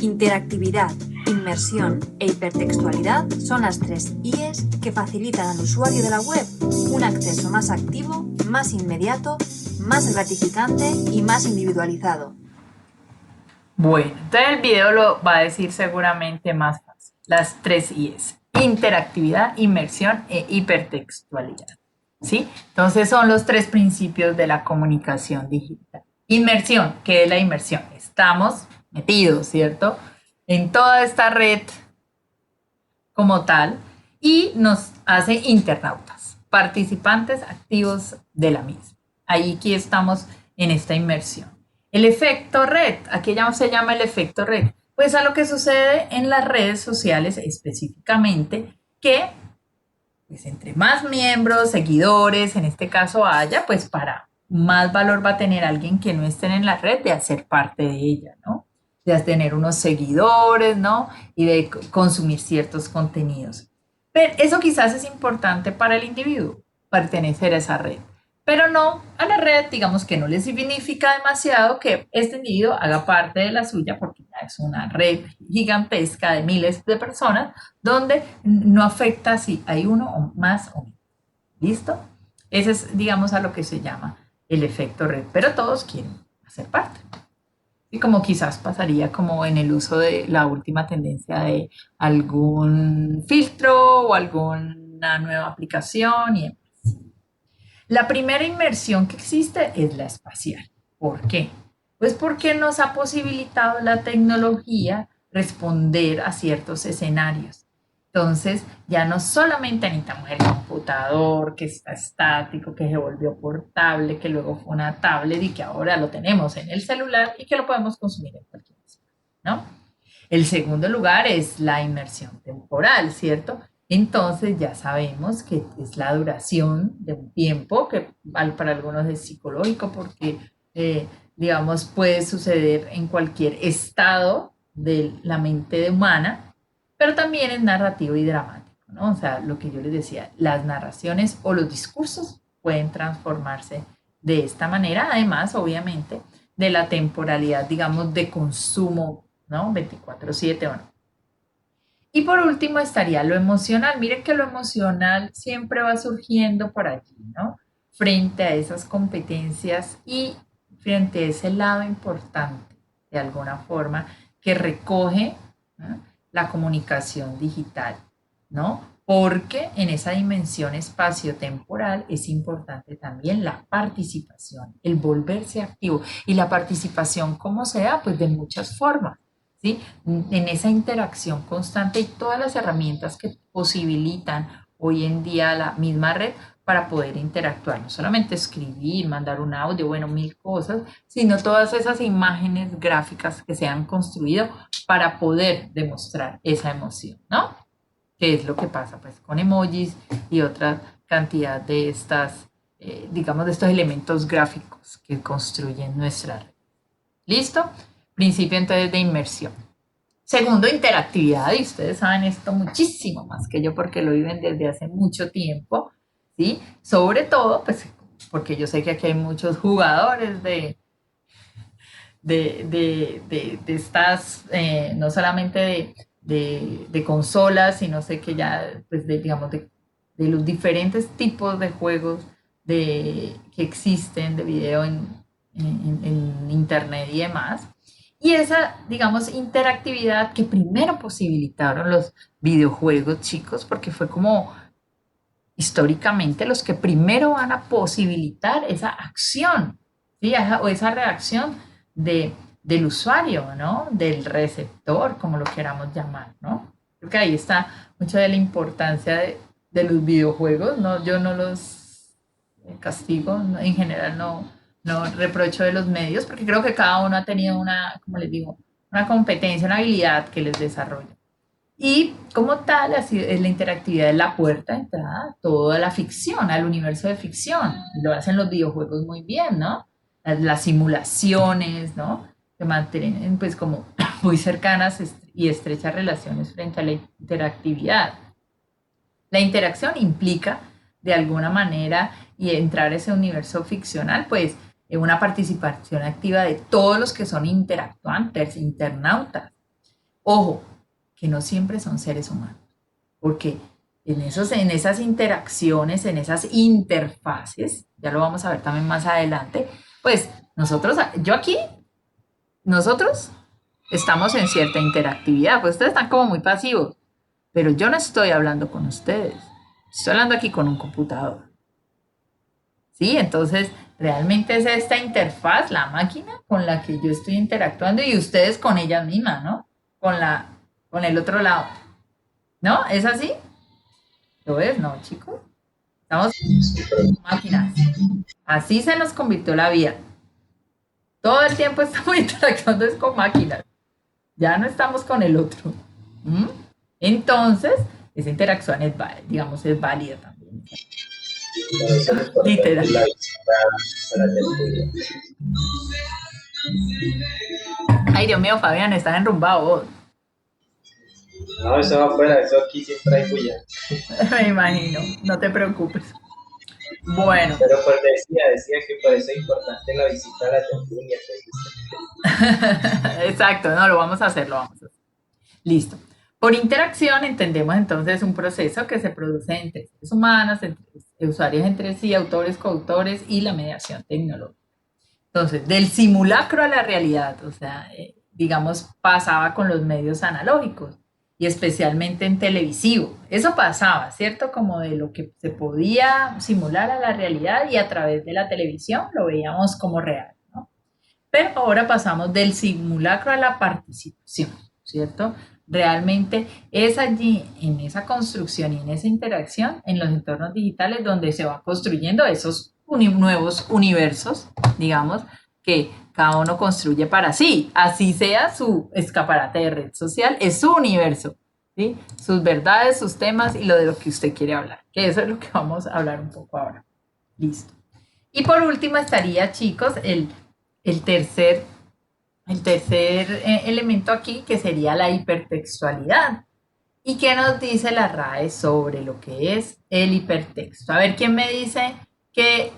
Interactividad, inmersión e hipertextualidad son las tres I's que facilitan al usuario de la web un acceso más activo, más inmediato, más gratificante y más individualizado. Bueno, entonces el video lo va a decir seguramente más fácil. Las tres I's: interactividad, inmersión e hipertextualidad. ¿Sí? Entonces son los tres principios de la comunicación digital. Inmersión, ¿qué es la inmersión? Estamos metidos, ¿cierto?, en toda esta red como tal y nos hace internautas, participantes activos de la misma. Aquí estamos en esta inmersión. El efecto red, aquí se llama el efecto red, pues a lo que sucede en las redes sociales específicamente, que pues entre más miembros, seguidores, en este caso haya, pues para más valor va a tener alguien que no esté en la red de hacer parte de ella, ¿no? De tener unos seguidores, ¿no? Y de consumir ciertos contenidos. Pero eso quizás es importante para el individuo, pertenecer a esa red. pero no a la red, digamos que no les significa demasiado que este individuo haga parte de la suya porque ya es una red gigantesca de miles de personas donde no afecta si hay uno o más o menos. ¿Listo? Ese es, digamos, a lo que se llama el efecto red, pero todos quieren hacer parte. Y como quizás pasaría como en el uso de la última tendencia de algún filtro o alguna nueva aplicación y demás. La primera inmersión que existe es la espacial. ¿Por qué? Pues porque nos ha posibilitado la tecnología responder a ciertos escenarios. Entonces, ya no solamente necesitamos el computador que está estático, que se volvió portable, que luego fue una tablet y que ahora lo tenemos en el celular y que lo podemos consumir en cualquier espacio, ¿no? El segundo lugar es la inmersión temporal, ¿cierto? Entonces ya sabemos que es la duración de un tiempo, que para algunos es psicológico porque, digamos, puede suceder en cualquier estado de la mente humana, pero también es narrativo y dramático, ¿no? O sea, lo que yo les decía, las narraciones o los discursos pueden transformarse de esta manera, además, obviamente, de la temporalidad, digamos, de consumo, ¿no? 24/7 o no. Y por último estaría lo emocional. Miren que lo emocional siempre va surgiendo por allí, ¿no? Frente a esas competencias y frente a ese lado importante, de alguna forma, que recoge, ¿no?, la comunicación digital, ¿no? Porque en esa dimensión espacio-temporal es importante también la participación, el volverse activo. Y la participación, ¿cómo se da? Pues de muchas formas, ¿sí? En esa interacción constante y todas las herramientas que posibilitan hoy en día la misma red para poder interactuar, no solamente escribir, mandar un audio, bueno, mil cosas, sino todas esas imágenes gráficas que se han construido para poder demostrar esa emoción, ¿no? Que es lo que pasa pues con emojis y otra cantidad de estas, digamos, de estos elementos gráficos que construyen nuestra red. ¿Listo? Principio entonces de inmersión. Segundo, interactividad, y ustedes saben esto muchísimo más que yo porque lo viven desde hace mucho tiempo, ¿sí? Sobre todo, pues, porque yo sé que aquí hay muchos jugadores de estas, no solamente de consolas, sino sé que ya, pues, digamos, de los diferentes tipos de juegos que existen de video en internet y demás. Y esa, digamos, interactividad que primero posibilitaron los videojuegos, chicos, porque fue como históricamente los que primero van a posibilitar esa acción, ¿sí? O esa reacción del usuario, ¿no? Del receptor, como lo queramos llamar, ¿no? Creo que ahí está mucha de la importancia de los videojuegos, ¿no? Yo no los castigo, en general no reprocho de los medios, porque creo que cada uno ha tenido una, como les digo, una competencia, una habilidad que les desarrolla. Y como tal, así es la interactividad de la puerta de entrada a toda la ficción, al universo de ficción. Lo hacen los videojuegos muy bien, ¿no? Las simulaciones, ¿no? Que mantienen pues como muy cercanas y estrechas relaciones frente a la interactividad. La interacción implica, de alguna manera, y entrar a ese universo ficcional, pues, una participación activa de todos los que son interactuantes, internautas. Ojo, que no siempre son seres humanos, porque en esas interacciones, en esas interfaces, ya lo vamos a ver también más adelante, pues nosotros estamos en cierta interactividad, pues ustedes están como muy pasivos, pero yo no estoy hablando con ustedes, estoy hablando aquí con un computador. ¿Sí? Entonces, realmente es esta interfaz, la máquina con la que yo estoy interactuando y ustedes con ella misma, ¿no? Con el otro lado. ¿No? ¿Es así? ¿Lo ves? No, chicos. Estamos con máquinas. Así se nos convirtió la vida. Todo el tiempo estamos interactuando es con máquinas. Ya no estamos con el otro. ¿Mm? Entonces, esa interacción es, digamos, es válida también. Literal. Ay, Dios mío, Fabián, estás enrumbado vos. No, eso va afuera, eso aquí siempre hay bulla. Me imagino, no te preocupes. Bueno, Pero pues decía que por eso es importante la visita a la tertulia. exacto, no, lo vamos a hacer, lo vamos a hacer. Listo. Por interacción entendemos entonces un proceso que se produce entre seres humanos, entre usuarios entre sí, autores, coautores y la mediación tecnológica. Entonces, del simulacro a la realidad, o sea, digamos, pasaba con los medios analógicos y especialmente en televisivo. Eso pasaba, ¿cierto? Como de lo que se podía simular a la realidad y a través de la televisión lo veíamos como real, ¿no? Pero ahora pasamos del simulacro a la participación, ¿cierto? Realmente es allí, en esa construcción y en esa interacción, en los entornos digitales, donde se va construyendo esos nuevos universos, digamos, que cada uno construye para sí. Así sea su escaparate de red social, es su universo, ¿sí? Sus verdades, sus temas y lo de lo que usted quiere hablar, que eso es lo que vamos a hablar un poco ahora. Listo. Y por último estaría, chicos, el tercer elemento aquí, que sería la hipertextualidad. ¿Y qué nos dice la RAE sobre lo que es el hipertexto? A ver, ¿quién me dice qué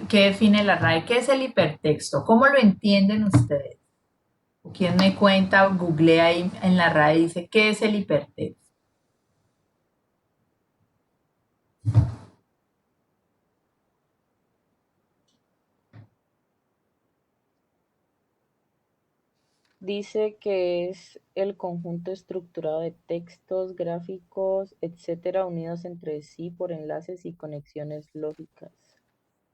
define la RAE? ¿Qué es el hipertexto? ¿Cómo lo entienden ustedes? ¿Quién me cuenta? Googlea ahí en la RAE y dice, ¿qué es el hipertexto? Dice que es el conjunto estructurado de textos, gráficos, etcétera, unidos entre sí por enlaces y conexiones lógicas.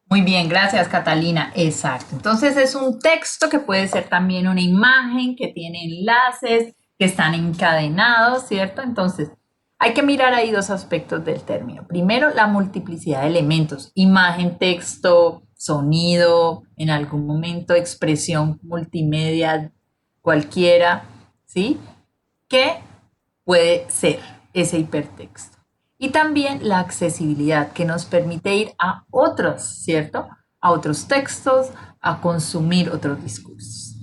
Muy bien, gracias Catalina. Exacto. Entonces es un texto que puede ser también una imagen, que tiene enlaces, que están encadenados, ¿cierto? Entonces hay que mirar ahí dos aspectos del término. Primero, la multiplicidad de elementos, imagen, texto, sonido, en algún momento expresión multimedia, cualquiera, ¿sí? Que puede ser ese hipertexto. Y también la accesibilidad que nos permite ir a otros, ¿cierto? A otros textos, a consumir otros discursos.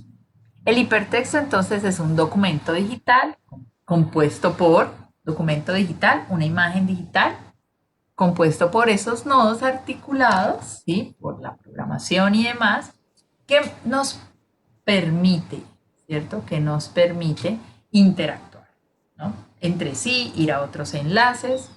El hipertexto entonces es un documento digital compuesto por documento digital, una imagen digital, compuesto por esos nodos articulados, ¿sí? Por la programación y demás, que nos permite, ¿cierto? Que nos permite interactuar, ¿no? Entre sí, ir a otros enlaces,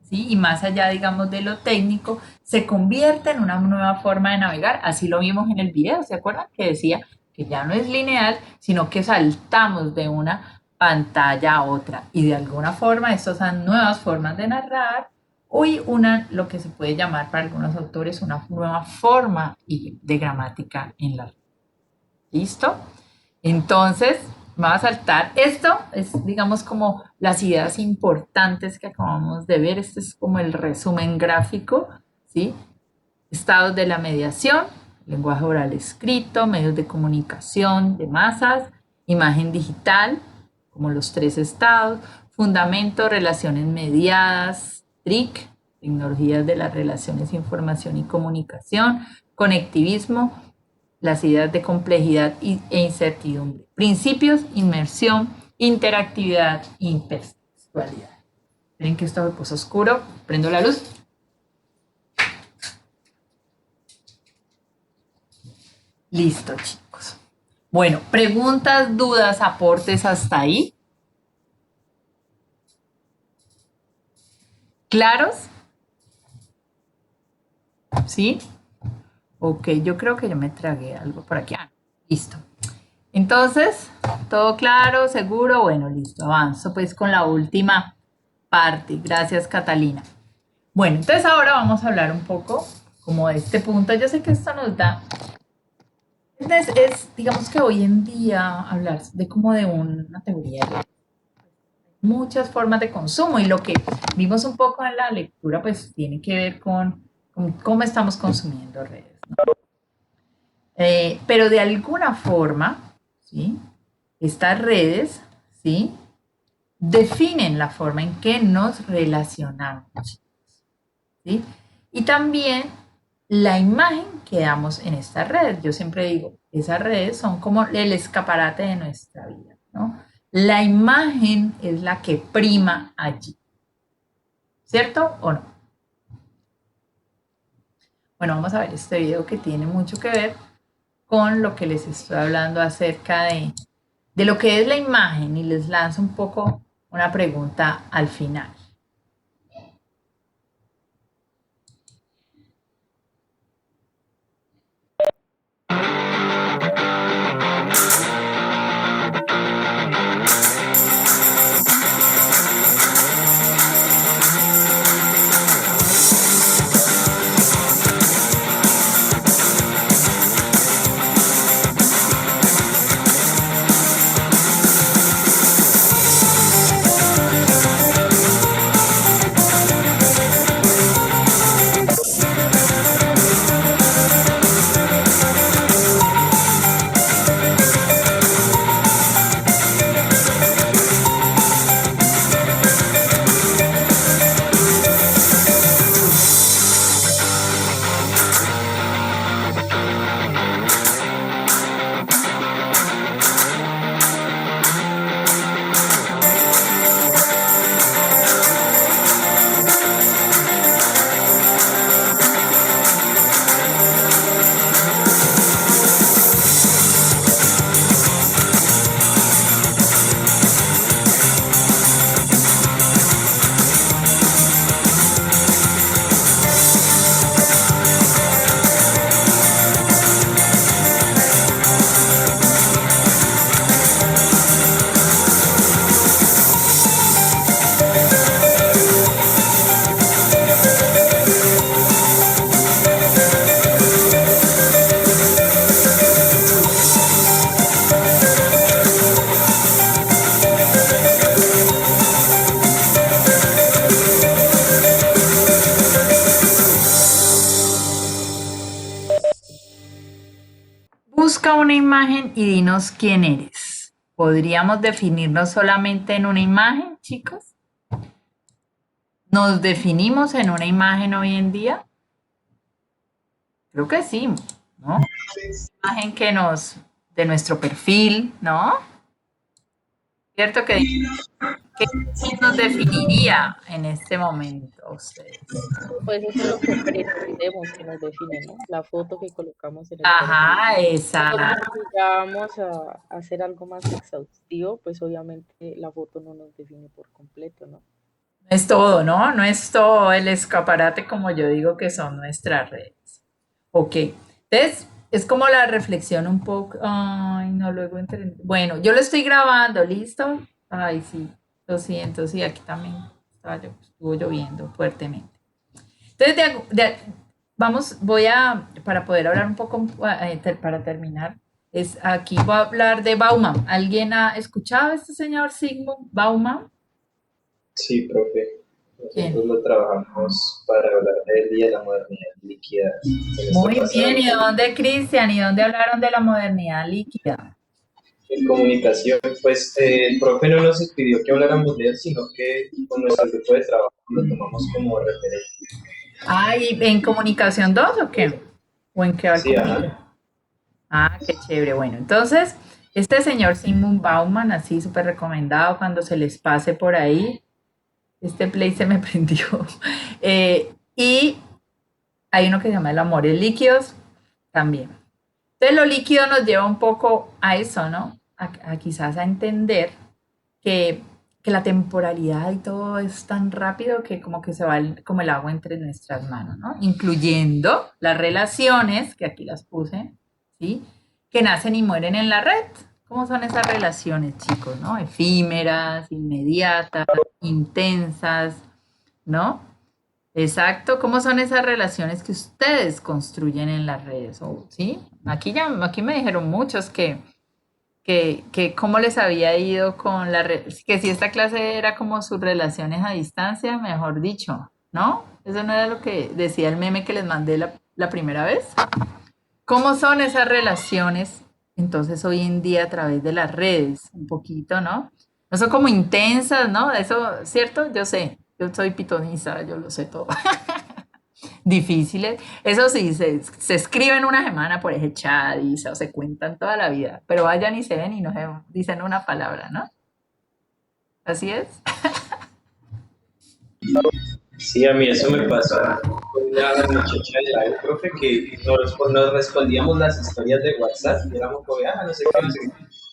¿sí? Y más allá, digamos, de lo técnico, se convierte en una nueva forma de navegar. Así lo vimos en el video, ¿se acuerdan? Que decía que ya no es lineal, sino que saltamos de una pantalla a otra. Y de alguna forma, estas son nuevas formas de narrar. Hoy lo que se puede llamar para algunos autores una nueva forma de gramática en la red. ¿Listo? Entonces, me va a saltar. Esto es, digamos, como las ideas importantes que acabamos de ver. Este es como el resumen gráfico, ¿sí? Estados de la mediación, lenguaje oral escrito, medios de comunicación de masas, imagen digital, como los tres estados, fundamento, relaciones mediadas, TRIC, tecnologías de las relaciones, información y comunicación, conectivismo, las ideas de complejidad e incertidumbre, principios, inmersión, interactividad e hipertextualidad. Miren que esto me puso oscuro, prendo la luz. Listo, chicos. Bueno, preguntas, dudas, aportes hasta ahí. ¿Claros? ¿Sí? Ok, yo creo que yo me tragué algo por aquí. Ah, listo. Entonces, ¿todo claro, seguro? Bueno, listo, avanzo pues con la última parte. Gracias, Catalina. Bueno, entonces ahora vamos a hablar un poco como de este punto. Yo sé que esto nos da... digamos que hoy en día hablar de como de una teoría de muchas formas de consumo y lo que vimos un poco en la lectura pues tiene que ver con cómo estamos consumiendo redes, ¿no? Pero de alguna forma, ¿sí? Estas redes, ¿sí? Definen la forma en que nos relacionamos, ¿sí? Y también la imagen que damos en estas redes. Yo siempre digo, esas redes son como el escaparate de nuestra vida, ¿no? La imagen es la que prima allí, ¿cierto o no? Bueno, vamos a ver este video que tiene mucho que ver con lo que les estoy hablando acerca de lo que es la imagen y les lanzo un poco una pregunta al final. Busca una imagen y dinos quién eres. ¿Podríamos definirnos solamente en una imagen, chicos? ¿Nos definimos en una imagen hoy en día? Creo que sí, ¿no? Imagen que de nuestro perfil, ¿no? ¿Cierto que quién nos definiría en este momento a ustedes? Pues eso es lo que pretendemos que nos define, ¿no? La foto que colocamos en el Ajá, perfil. exacto. Nosotros si ya vamos a hacer algo más exhaustivo, pues obviamente la foto no nos define por completo, ¿no? No es todo, ¿no? No es todo el escaparate como yo digo que son nuestras redes. Ok, entonces es como la reflexión un poco, ay, no, luego entre... Bueno, yo lo estoy grabando, ¿listo? Ay, sí, lo siento, sí, aquí también estuvo lloviendo fuertemente. Entonces, para poder hablar un poco, para terminar, aquí voy a hablar de Bauman. ¿Alguien ha escuchado a este señor Zygmunt Bauman? Sí, profe. Bien. Nosotros lo trabajamos para hablar del Día de la Modernidad Líquida. Muy bien, ¿y dónde, Cristian? ¿Y dónde hablaron de la modernidad líquida? En comunicación, pues el profe no nos pidió que habláramos de él, sino que con nuestro grupo de trabajo lo tomamos como referente. Ah, ¿y en comunicación 2 o qué? ¿O en qué va el Sí, comunicación? Ah, qué chévere. Bueno, entonces, este señor Zygmunt Bauman, así súper recomendado cuando se les pase por ahí. Este play se me prendió. Y hay uno que se llama El amores líquidos también. Entonces, lo líquido nos lleva un poco a eso, ¿no? A quizás a entender que la temporalidad y todo es tan rápido que como que se va como el agua entre nuestras manos, ¿no? Incluyendo las relaciones, que aquí las puse, ¿sí? Que nacen y mueren en la red. ¿Cómo son esas relaciones, chicos, no? Efímeras, inmediatas, intensas, ¿no? Exacto. ¿Cómo son esas relaciones que ustedes construyen en las redes? ¿Sí? Aquí me dijeron muchos que cómo les había ido con que si esta clase era como sus relaciones a distancia, mejor dicho, ¿no? Eso no era lo que decía el meme que les mandé la primera vez. ¿Cómo son esas relaciones entonces hoy en día a través de las redes? Un poquito, ¿no? No son como intensas, ¿no? Eso, ¿cierto? Yo sé, yo soy pitoniza, yo lo sé todo. Difíciles. Eso sí, se escriben una semana por ese chat y se cuentan toda la vida, pero vayan y se ven y no se dicen una palabra, ¿no? Así es. Sí, a mí eso me pasó con una muchacha de la profe que nos respondíamos las historias de WhatsApp y éramos como, no sé qué, no sé qué.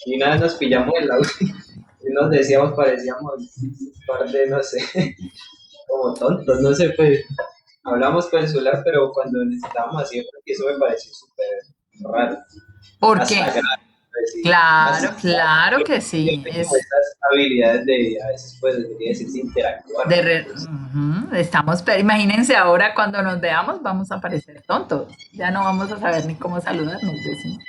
Y una vez nos pillamos en la UCI y nos decíamos, parecíamos un par de, no sé, como tontos, no sé, pues hablamos por el celular, pero cuando necesitábamos así, eso me pareció súper raro. Porque, Hasta grave, pues, sí. claro, claro que sí. Tiene como esas habilidades de, a veces, pues, debería decirse interactuar. Imagínense ahora cuando nos veamos, vamos a parecer tontos. Ya no vamos a saber ni cómo saludarnos, decimos.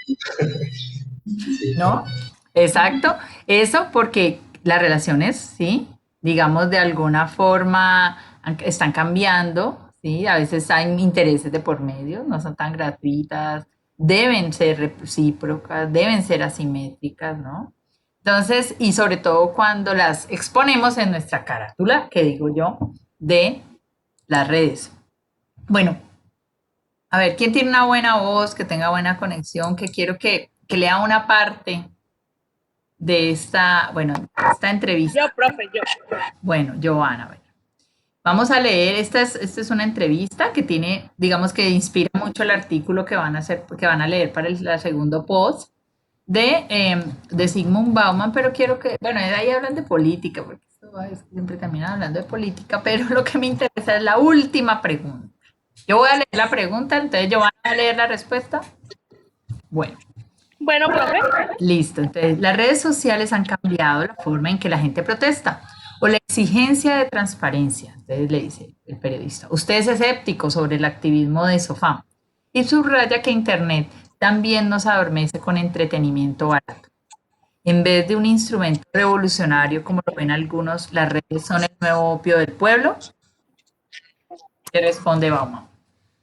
¿No? Exacto. Eso porque las relaciones, ¿sí? Digamos, de alguna forma están cambiando, ¿sí? A veces hay intereses de por medio, no son tan gratuitas, deben ser recíprocas, deben ser asimétricas, ¿no? Entonces, y sobre todo cuando las exponemos en nuestra carátula, que digo yo, de las redes. Bueno, a ver, ¿quién tiene una buena voz, que tenga buena conexión, que quiero que lea una parte de esta entrevista? Yo, profe, yo. Bueno, Giovanna, a ver. Vamos a leer, esta es una entrevista que tiene, digamos que inspira mucho el artículo que van a leer para el segundo post de Zygmunt Bauman, pero quiero que, bueno, ahí hablan de política, porque siempre terminan hablando de política, pero lo que me interesa es la última pregunta. Yo voy a leer la pregunta, entonces Giovanna va a leer la respuesta. Bueno, profe. Listo, entonces las redes sociales han cambiado la forma en que la gente protesta o la exigencia de transparencia. Entonces le dice el periodista, usted es escéptico sobre el activismo de SOFAM y subraya que Internet también nos adormece con entretenimiento barato. En vez de un instrumento revolucionario, como lo ven algunos, las redes son el nuevo opio del pueblo. ¿Qué responde Bauman?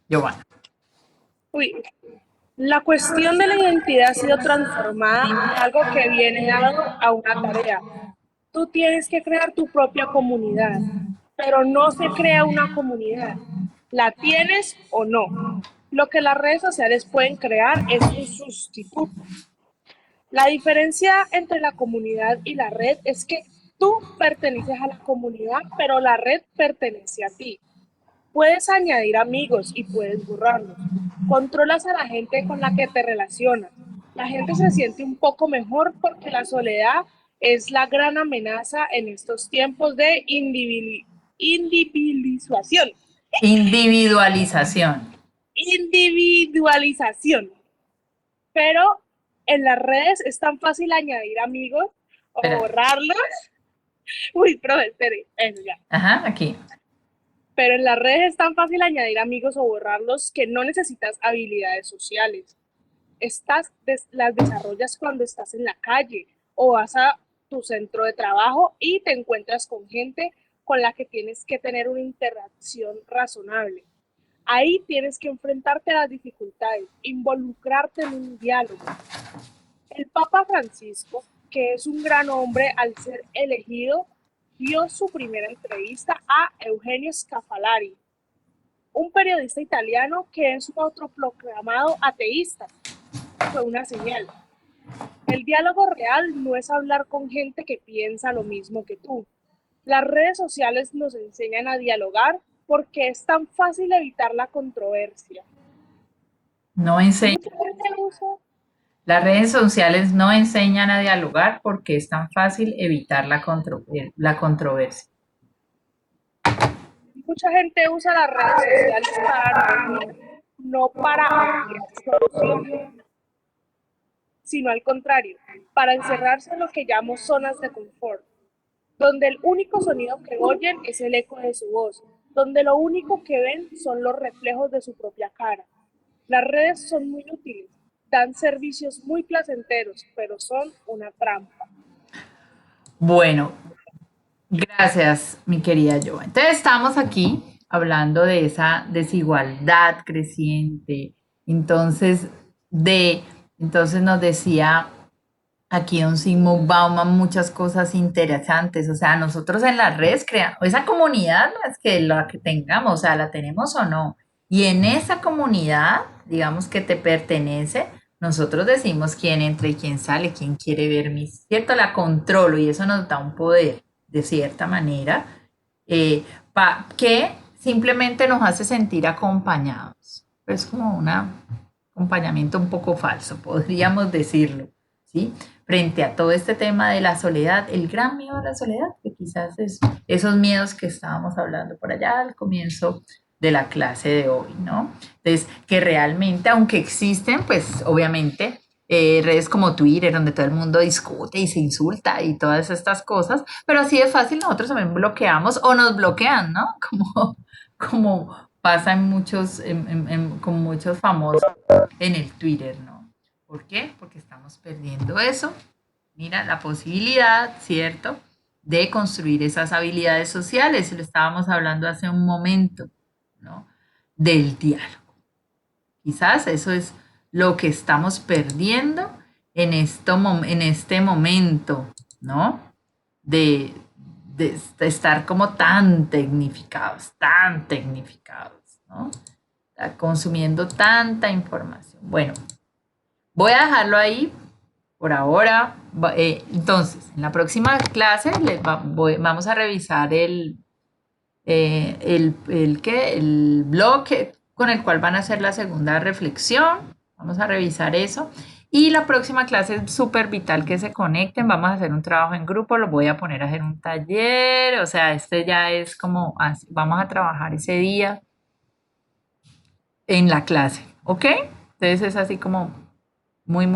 Giovanna. La cuestión de la identidad ha sido transformada en algo que viene dado a una tarea. Tú tienes que crear tu propia comunidad, pero no se crea una comunidad. ¿La tienes o no? Lo que las redes sociales pueden crear es un sustituto. La diferencia entre la comunidad y la red es que tú perteneces a la comunidad, pero la red pertenece a ti. Puedes añadir amigos y puedes borrarlos. Controlas a la gente con la que te relacionas. La gente se siente un poco mejor porque la soledad es la gran amenaza en estos tiempos de individualización. Individualización. Pero en las redes es tan fácil añadir amigos o borrarlos. Profe, espere, eso ya. Ajá, aquí. Pero en las redes es tan fácil añadir amigos o borrarlos que no necesitas habilidades sociales. Las desarrollas cuando estás en la calle o vas a tu centro de trabajo y te encuentras con gente con la que tienes que tener una interacción razonable. Ahí tienes que enfrentarte a las dificultades, involucrarte en un diálogo. El Papa Francisco, que es un gran hombre al ser elegido, dio su primera entrevista a Eugenio Scalfari, un periodista italiano que es un autoproclamado ateísta. Fue una señal. El diálogo real no es hablar con gente que piensa lo mismo que tú. Las redes sociales nos enseñan a dialogar porque es tan fácil evitar la controversia. No enseñan. Las redes sociales no enseñan a dialogar porque es tan fácil evitar la controversia. Mucha gente usa las redes sociales para no para soluciones, sino al contrario, para encerrarse en lo que llamo zonas de confort, donde el único sonido que oyen es el eco de su voz, donde lo único que ven son los reflejos de su propia cara. Las redes son muy útiles, dan servicios muy placenteros, pero son una trampa. Bueno, gracias, mi querida Joa. Entonces estamos aquí hablando de esa desigualdad creciente. Entonces nos decía aquí don Zygmunt Bauman muchas cosas interesantes. O sea, nosotros en las redes creamos, esa comunidad no es que la que tengamos, o sea, la tenemos o no. Y en esa comunidad, digamos que te pertenece, nosotros decimos quién entra y quién sale, quién quiere ver ¿cierto? La controlo y eso nos da un poder, de cierta manera, que simplemente nos hace sentir acompañados. Es como un acompañamiento un poco falso, podríamos decirlo, ¿sí? Frente a todo este tema de la soledad, el gran miedo a la soledad, que quizás es esos miedos que estábamos hablando por allá al comienzo de la clase de hoy, ¿no? Entonces, que realmente, aunque existen, pues obviamente, redes como Twitter, donde todo el mundo discute y se insulta y todas estas cosas, pero así de fácil nosotros también bloqueamos o nos bloquean, ¿no? Como pasa en muchos, con muchos famosos en el Twitter, ¿no? ¿Por qué? Porque estamos perdiendo eso. Mira, la posibilidad, ¿cierto?, de construir esas habilidades sociales, lo estábamos hablando hace un momento, ¿no? Del diálogo. Quizás eso es lo que estamos perdiendo en este momento, ¿no? De estar como tan tecnificados, ¿no? Consumiendo tanta información. Bueno, voy a dejarlo ahí por ahora. Entonces, en la próxima clase vamos a revisar el bloque con el cual van a hacer la segunda reflexión. Vamos a revisar eso. Y la próxima clase es súper vital que se conecten. Vamos a hacer un trabajo en grupo. Lo voy a poner a hacer un taller. O sea, este ya es como, vamos a trabajar ese día en la clase. ¿Ok? Entonces es así como muy